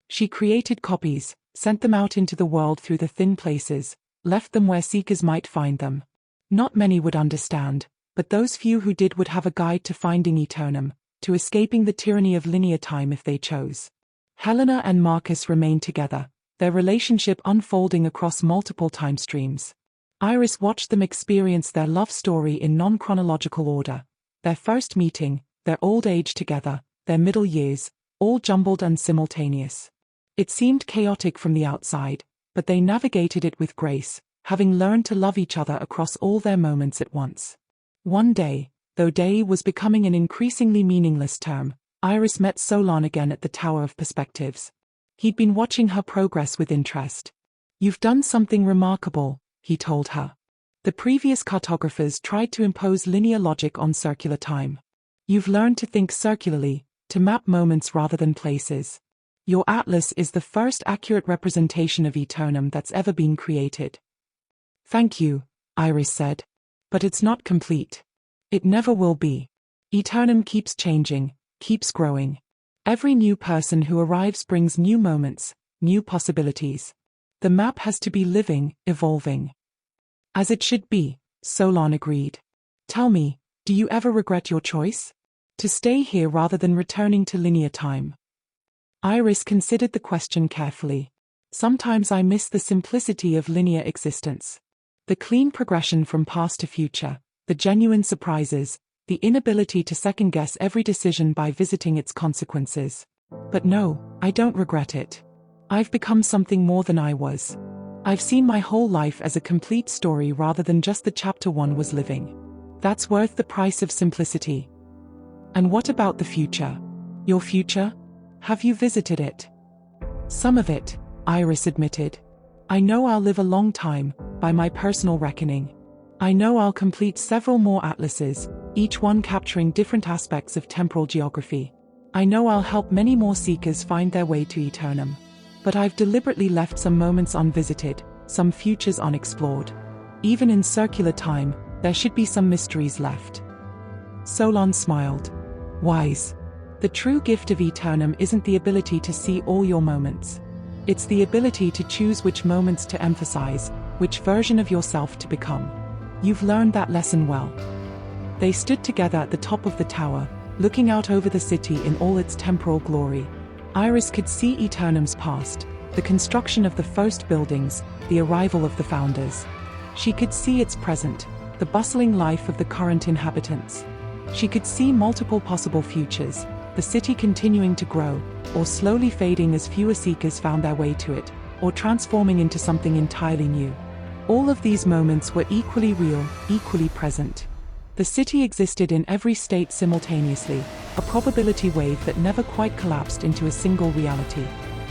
She created copies, sent them out into the world through the thin places, left them where seekers might find them. Not many would understand, but those few who did would have a guide to finding Aeternum, to escaping the tyranny of linear time if they chose. Helena and Marcus remained together, their relationship unfolding across multiple time streams. Iris watched them experience their love story in non-chronological order. Their first meeting, their old age together, their middle years, all jumbled and simultaneous. It seemed chaotic from the outside, but they navigated it with grace, having learned to love each other across all their moments at once. One day, though day was becoming an increasingly meaningless term, Iris met Solon again at the Tower of Perspectives. He'd been watching her progress with interest. "You've done something remarkable," he told her. "The previous cartographers tried to impose linear logic on circular time. You've learned to think circularly, to map moments rather than places. Your atlas is the first accurate representation of Aeternum that's ever been created." "Thank you," Iris said. "But it's not complete. It never will be. Aeternum keeps changing, keeps growing. Every new person who arrives brings new moments, new possibilities. The map has to be living, evolving." "As it should be," Solon agreed. "Tell me, do you ever regret your choice? To stay here rather than returning to linear time?" Iris considered the question carefully. "Sometimes I miss the simplicity of linear existence. The clean progression from past to future, the genuine surprises, the inability to second-guess every decision by visiting its consequences. But no, I don't regret it. I've become something more than I was. I've seen my whole life as a complete story rather than just the chapter one was living. That's worth the price of simplicity." "And what about the future? Your future? Have you visited it?" "Some of it," Iris admitted. "I know I'll live a long time, by my personal reckoning. I know I'll complete several more atlases, each one capturing different aspects of temporal geography. I know I'll help many more seekers find their way to Aeternum. But I've deliberately left some moments unvisited, some futures unexplored. Even in circular time, there should be some mysteries left." Solon smiled. "Wise. The true gift of Aeternum isn't the ability to see all your moments. It's the ability to choose which moments to emphasize, which version of yourself to become. You've learned that lesson well." They stood together at the top of the tower, looking out over the city in all its temporal glory. Iris could see Aeternum's past, the construction of the first buildings, the arrival of the founders. She could see its present, the bustling life of the current inhabitants. She could see multiple possible futures, the city continuing to grow, or slowly fading as fewer seekers found their way to it, or transforming into something entirely new. All of these moments were equally real, equally present. The city existed in every state simultaneously, a probability wave that never quite collapsed into a single reality.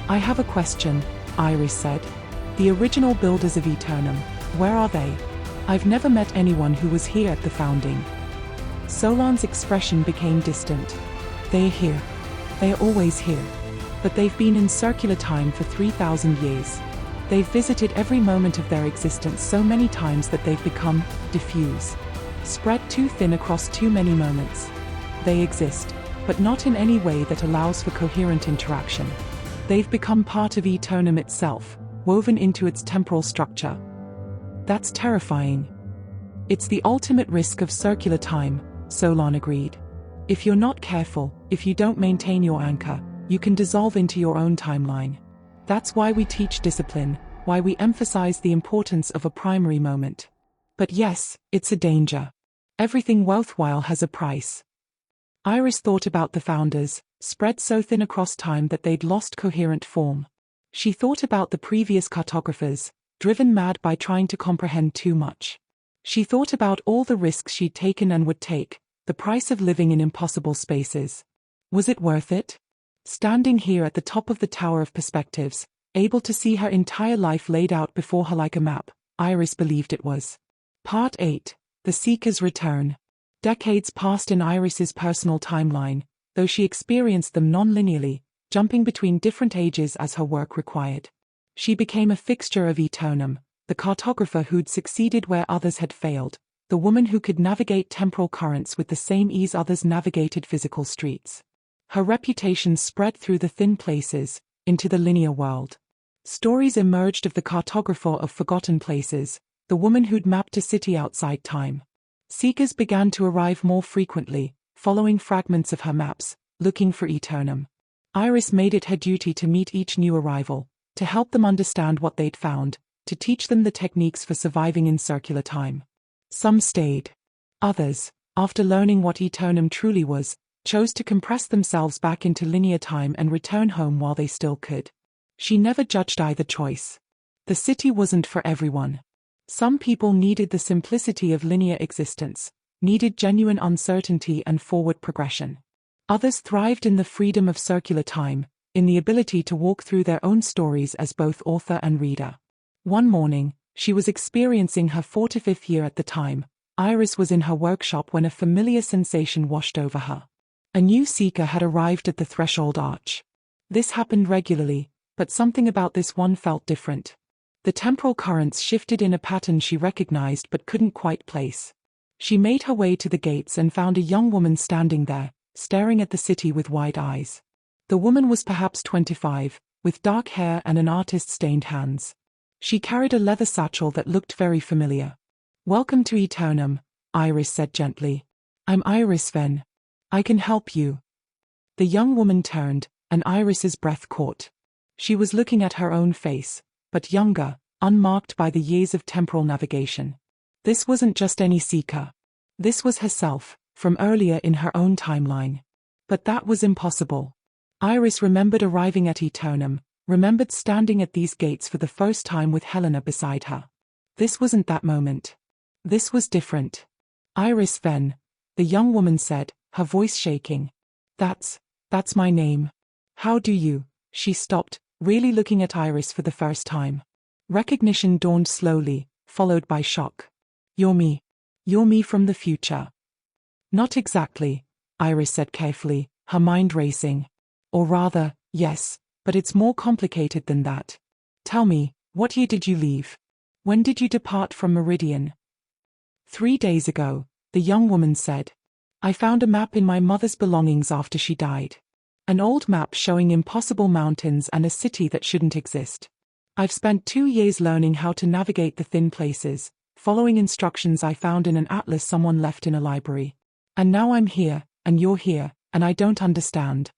"I have a question," Iris said. "The original builders of Aeternum, where are they? I've never met anyone who was here at the founding." Solon's expression became distant. "They're here. They are always here. But they've been in circular time for 3,000 years. They've visited every moment of their existence so many times that they've become diffuse, spread too thin across too many moments. They exist, but not in any way that allows for coherent interaction. They've become part of Aeternum itself, woven into its temporal structure. That's terrifying." "It's the ultimate risk of circular time," Solon agreed. "If you're not careful, if you don't maintain your anchor, you can dissolve into your own timeline. That's why we teach discipline, why we emphasize the importance of a primary moment. But yes, it's a danger. Everything worthwhile has a price." Iris thought about the founders, spread so thin across time that they'd lost coherent form. She thought about the previous cartographers, driven mad by trying to comprehend too much. She thought about all the risks she'd taken and would take, the price of living in impossible spaces. Was it worth it? Standing here at the top of the Tower of Perspectives, able to see her entire life laid out before her like a map, Iris believed it was. Part 8. The Seeker's Return. Decades passed in Iris's personal timeline, though she experienced them non-linearly, jumping between different ages as her work required. She became a fixture of Aeternum, the cartographer who'd succeeded where others had failed, the woman who could navigate temporal currents with the same ease others navigated physical streets. Her reputation spread through the thin places, into the linear world. Stories emerged of the Cartographer of Forgotten Places, the woman who'd mapped a city outside time. Seekers began to arrive more frequently, following fragments of her maps, looking for Aeternum. Iris made it her duty to meet each new arrival, to help them understand what they'd found, to teach them the techniques for surviving in circular time. Some stayed. Others, after learning what Aeternum truly was, chose to compress themselves back into linear time and return home while they still could. She never judged either choice. The city wasn't for everyone. Some people needed the simplicity of linear existence, needed genuine uncertainty and forward progression. Others thrived in the freedom of circular time, in the ability to walk through their own stories as both author and reader. One morning, she was experiencing her 4th to 5th year at the time. Iris was in her workshop when a familiar sensation washed over her. A new seeker had arrived at the threshold arch. This happened regularly, but something about this one felt different. The temporal currents shifted in a pattern she recognized but couldn't quite place. She made her way to the gates and found a young woman standing there, staring at the city with wide eyes. The woman was perhaps 25, with dark hair and an artist-stained hands. She carried a leather satchel that looked very familiar. "Welcome to Aeternum," Iris said gently. "I'm Iris Venn. I can help you." The young woman turned, and Iris's breath caught. She was looking at her own face, but younger, unmarked by the years of temporal navigation. This wasn't just any seeker. This was herself, from earlier in her own timeline. But that was impossible. Iris remembered arriving at Aeternum, remembered standing at these gates for the first time with Helena beside her. This wasn't that moment. This was different. "Iris Venn," the young woman said, her voice shaking. That's my name. How do you?" She stopped, really looking at Iris for the first time. Recognition dawned slowly, followed by shock. "You're me. You're me from the future." "Not exactly," Iris said carefully, her mind racing. "Or rather, yes, but it's more complicated than that. Tell me, what year did you leave? When did you depart from Meridian?" 3 days ago, the young woman said. "I found a map in my mother's belongings after she died. An old map showing impossible mountains and a city that shouldn't exist. I've spent 2 years learning how to navigate the thin places, following instructions I found in an atlas someone left in a library. And now I'm here, and you're here, and I don't understand."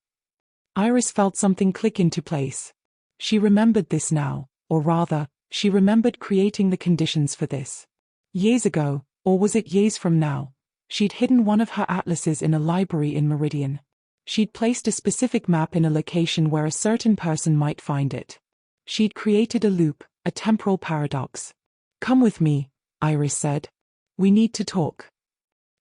Iris felt something click into place. She remembered this now, or rather, she remembered creating the conditions for this. Years ago, or was it years from now? She'd hidden one of her atlases in a library in Meridian. She'd placed a specific map in a location where a certain person might find it. She'd created a loop, a temporal paradox. "Come with me," Iris said. "We need to talk."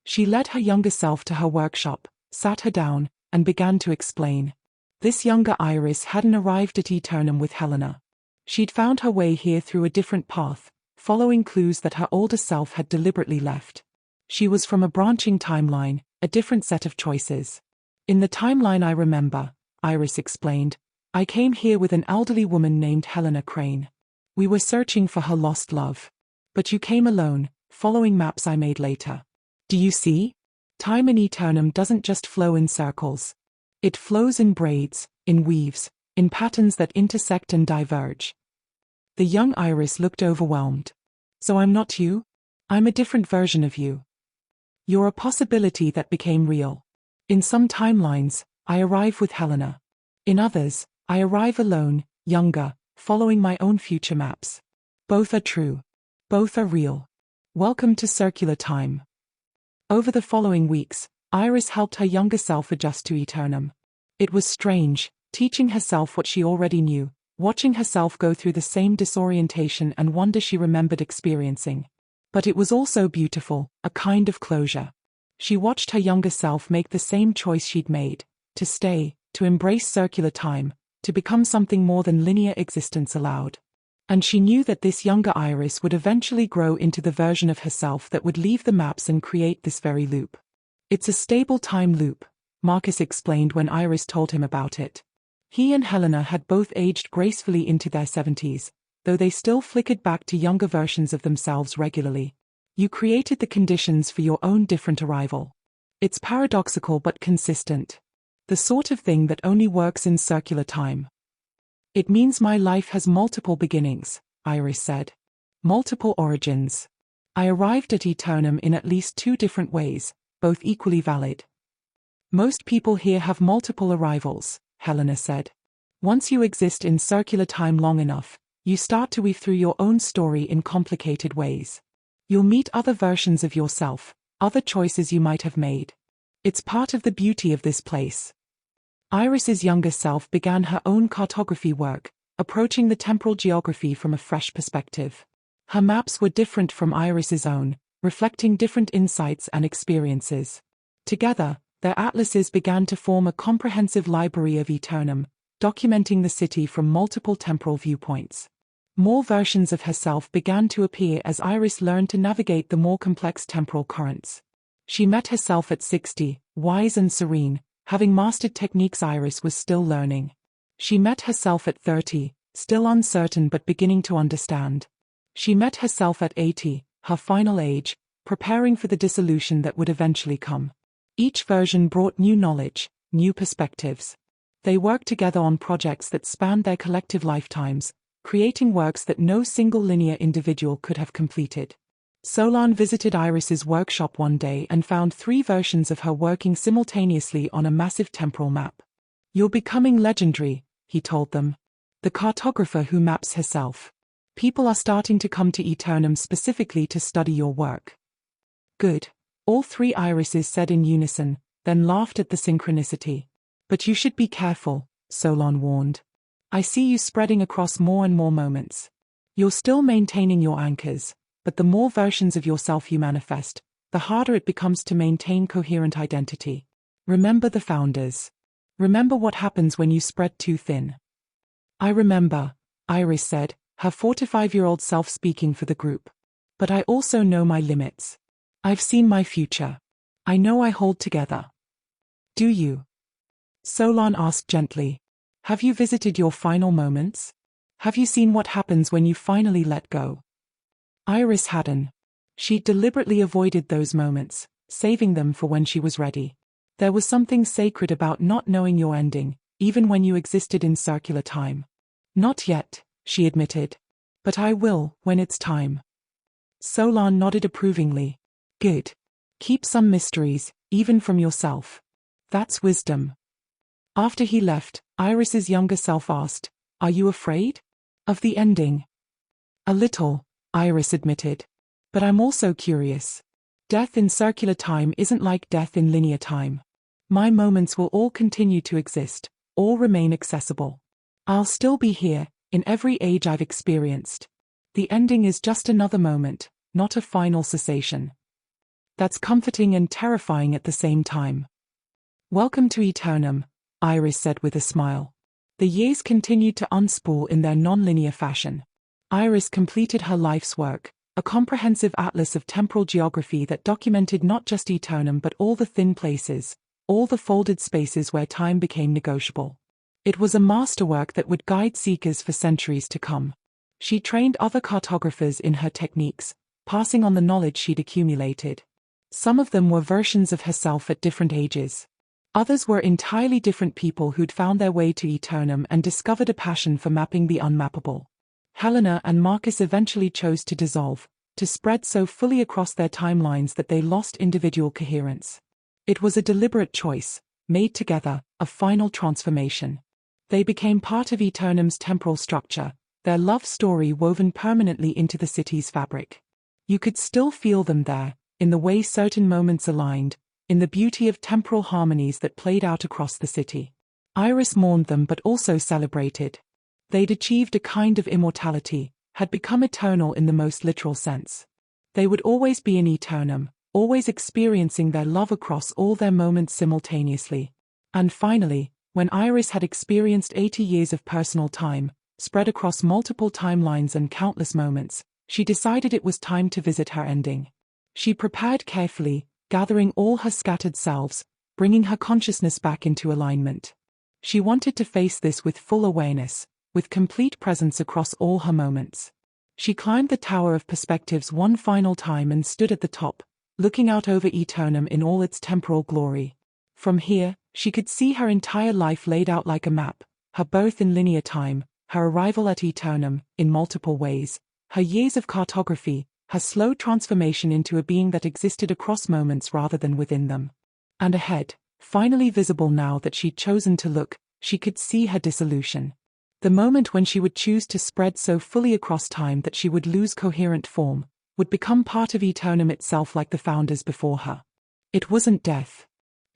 She led her younger self to her workshop, sat her down, and began to explain. This younger Iris hadn't arrived at Aeternum with Helena. She'd found her way here through a different path, following clues that her older self had deliberately left. She was from a branching timeline, a different set of choices. "In the timeline I remember," Iris explained, "I came here with an elderly woman named Helena Crane. We were searching for her lost love. But you came alone, following maps I made later. Do you see? Time in Aeternum doesn't just flow in circles. It flows in braids, in weaves, in patterns that intersect and diverge." The young Iris looked overwhelmed. "So I'm not you? I'm a different version of you. You're a possibility that became real. In some timelines, I arrive with Helena. In others, I arrive alone, younger, following my own future maps. Both are true. Both are real. Welcome to circular time." Over the following weeks, Iris helped her younger self adjust to Aeternum. It was strange, teaching herself what she already knew, watching herself go through the same disorientation and wonder she remembered experiencing. But it was also beautiful, a kind of closure. She watched her younger self make the same choice she'd made, to stay, to embrace circular time, to become something more than linear existence allowed. And she knew that this younger Iris would eventually grow into the version of herself that would leave the maps and create this very loop. "It's a stable time loop," Marcus explained when Iris told him about it. He and Helena had both aged gracefully into their 70s, though they still flickered back to younger versions of themselves regularly. You created the conditions for your own different arrival. It's paradoxical but consistent. The sort of thing that only works in circular time. It means my life has multiple beginnings, Iris said. Multiple origins. I arrived at Aeternum in at least 2 different ways, both equally valid. Most people here have multiple arrivals, Helena said. Once you exist in circular time long enough, you start to weave through your own story in complicated ways. You'll meet other versions of yourself, other choices you might have made. It's part of the beauty of this place. Iris's younger self began her own cartography work, approaching the temporal geography from a fresh perspective. Her maps were different from Iris's own, reflecting different insights and experiences. Together, their atlases began to form a comprehensive library of Aeternum, documenting the city from multiple temporal viewpoints. More versions of herself began to appear as Iris learned to navigate the more complex temporal currents. She met herself at 60, wise and serene, having mastered techniques Iris was still learning. She met herself at 30, still uncertain but beginning to understand. She met herself at 80, her final age, preparing for the dissolution that would eventually come. Each version brought new knowledge, new perspectives. They worked together on projects that spanned their collective lifetimes, creating works that no single linear individual could have completed. Solon visited Iris's workshop one day and found 3 versions of her working simultaneously on a massive temporal map. "You're becoming legendary," he told them. "The cartographer who maps herself. People are starting to come to Aeternum specifically to study your work." "Good," all 3 Irises said in unison, then laughed at the synchronicity. "But you should be careful," Solon warned. "I see you spreading across more and more moments. You're still maintaining your anchors, but the more versions of yourself you manifest, the harder it becomes to maintain coherent identity. Remember the founders. Remember what happens when you spread too thin." "I remember," Iris said, her 45-year-old self speaking for the group. "But I also know my limits. I've seen my future. I know I hold together." "Do you?" Solon asked gently. "Have you visited your final moments? Have you seen what happens when you finally let go?" Iris hadn't. She'd deliberately avoided those moments, saving them for when she was ready. There was something sacred about not knowing your ending, even when you existed in circular time. "Not yet," she admitted. "But I will, when it's time." Solon nodded approvingly. "Good. Keep some mysteries, even from yourself. That's wisdom." After he left, Iris's younger self asked, "Are you afraid of the ending?" "A little," Iris admitted. "But I'm also curious. Death in circular time isn't like death in linear time. My moments will all continue to exist, all remain accessible. I'll still be here, in every age I've experienced. The ending is just another moment, not a final cessation. That's comforting and terrifying at the same time." "Welcome to Aeternum," Iris said with a smile. The years continued to unspool in their non-linear fashion. Iris completed her life's work, a comprehensive atlas of temporal geography that documented not just Aeternum but all the thin places, all the folded spaces where time became negotiable. It was a masterwork that would guide seekers for centuries to come. She trained other cartographers in her techniques, passing on the knowledge she'd accumulated. Some of them were versions of herself at different ages. Others were entirely different people who'd found their way to Aeternum and discovered a passion for mapping the unmappable. Helena and Marcus eventually chose to dissolve, to spread so fully across their timelines that they lost individual coherence. It was a deliberate choice, made together, a final transformation. They became part of Aeternum's temporal structure, their love story woven permanently into the city's fabric. You could still feel them there, in the way certain moments aligned, in the beauty of temporal harmonies that played out across the city. Iris mourned them but also celebrated. They'd achieved a kind of immortality, had become eternal in the most literal sense. They would always be in Aeternum, always experiencing their love across all their moments simultaneously. And finally, when Iris had experienced 80 years of personal time, spread across multiple timelines and countless moments, she decided it was time to visit her ending. She prepared carefully, gathering all her scattered selves, bringing her consciousness back into alignment. She wanted to face this with full awareness, with complete presence across all her moments. She climbed the Tower of Perspectives one final time and stood at the top, looking out over Aeternum in all its temporal glory. From here, she could see her entire life laid out like a map, her birth in linear time, her arrival at Aeternum, in multiple ways, her years of cartography, her slow transformation into a being that existed across moments rather than within them. And ahead, finally visible now that she'd chosen to look, she could see her dissolution. The moment when she would choose to spread so fully across time that she would lose coherent form, would become part of Aeternum itself like the founders before her. It wasn't death.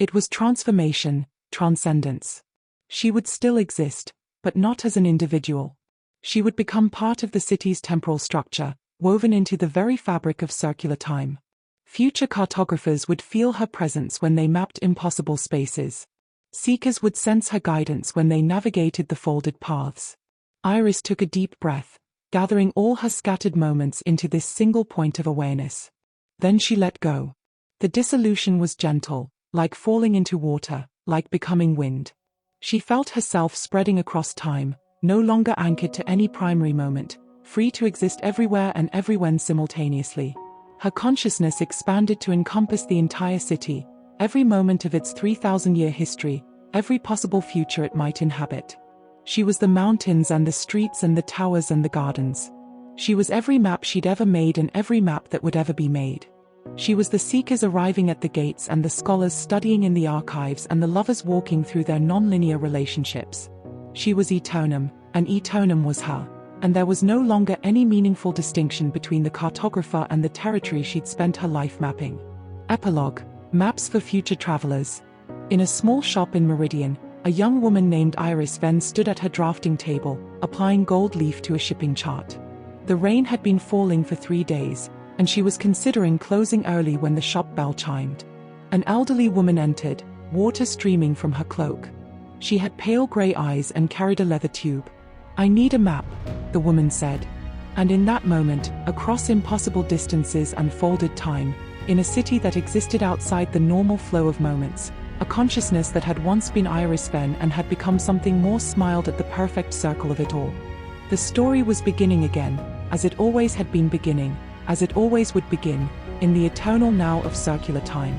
It was transformation, transcendence. She would still exist, but not as an individual. She would become part of the city's temporal structure, woven into the very fabric of circular time. Future cartographers would feel her presence when they mapped impossible spaces. Seekers would sense her guidance when they navigated the folded paths. Iris took a deep breath, gathering all her scattered moments into this single point of awareness. Then she let go. The dissolution was gentle, like falling into water, like becoming wind. She felt herself spreading across time, no longer anchored to any primary moment, free to exist everywhere and everywhen simultaneously. Her consciousness expanded to encompass the entire city, every moment of its 3,000-year history, every possible future it might inhabit. She was the mountains and the streets and the towers and the gardens. She was every map she'd ever made and every map that would ever be made. She was the seekers arriving at the gates and the scholars studying in the archives and the lovers walking through their non-linear relationships. She was Aeternum, and Aeternum was her, and there was no longer any meaningful distinction between the cartographer and the territory she'd spent her life mapping. Epilogue: Maps for future travelers. In a small shop in Meridian, a young woman named Iris Venn stood at her drafting table, applying gold leaf to a shipping chart. The rain had been falling for 3 days, and she was considering closing early when the shop bell chimed. An elderly woman entered, water streaming from her cloak. She had pale grey eyes and carried a leather tube. "I need a map," the woman said. And in that moment, across impossible distances and folded time, in a city that existed outside the normal flow of moments, a consciousness that had once been Iris Venn and had become something more smiled at the perfect circle of it all. The story was beginning again, as it always had been beginning, as it always would begin, in the eternal now of circular time.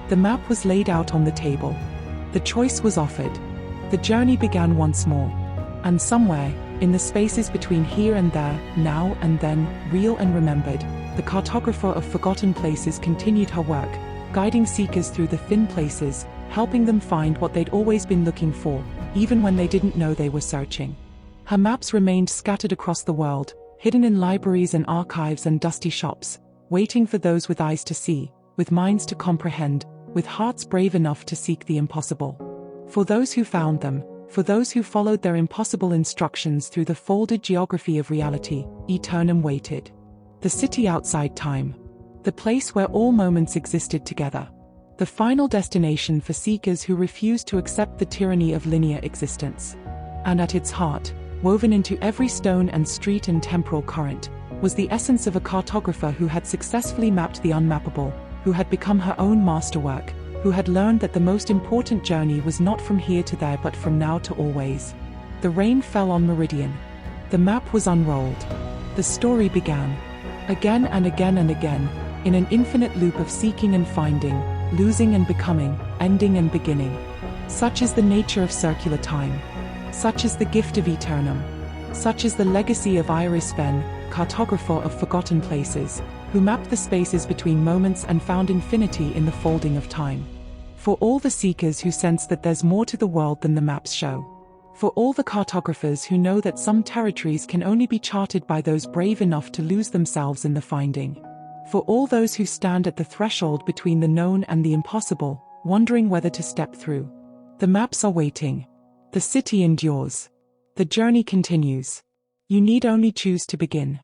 The map was laid out on the table. The choice was offered. The journey began once more. And somewhere, in the spaces between here and there, now and then, real and remembered, the Cartographer of Forgotten Places continued her work, guiding seekers through the thin places, helping them find what they'd always been looking for, even when they didn't know they were searching. Her maps remained scattered across the world, hidden in libraries and archives and dusty shops, waiting for those with eyes to see, with minds to comprehend, with hearts brave enough to seek the impossible. For those who found them, for those who followed their impossible instructions through the folded geography of reality, Aeternum waited. The city outside time. The place where all moments existed together. The final destination for seekers who refused to accept the tyranny of linear existence. And at its heart, woven into every stone and street and temporal current, was the essence of a cartographer who had successfully mapped the unmappable, who had become her own masterwork, who had learned that the most important journey was not from here to there but from now to always. The rain fell on Meridian. The map was unrolled. The story began. Again and again and again, in an infinite loop of seeking and finding, losing and becoming, ending and beginning. Such is the nature of circular time. Such is the gift of Aeternum. Such is the legacy of Iris Venn, Cartographer of Forgotten Places, who mapped the spaces between moments and found infinity in the folding of time. For all the seekers who sense that there's more to the world than the maps show. For all the cartographers who know that some territories can only be charted by those brave enough to lose themselves in the finding. For all those who stand at the threshold between the known and the impossible, wondering whether to step through. The maps are waiting. The city endures. The journey continues. You need only choose to begin.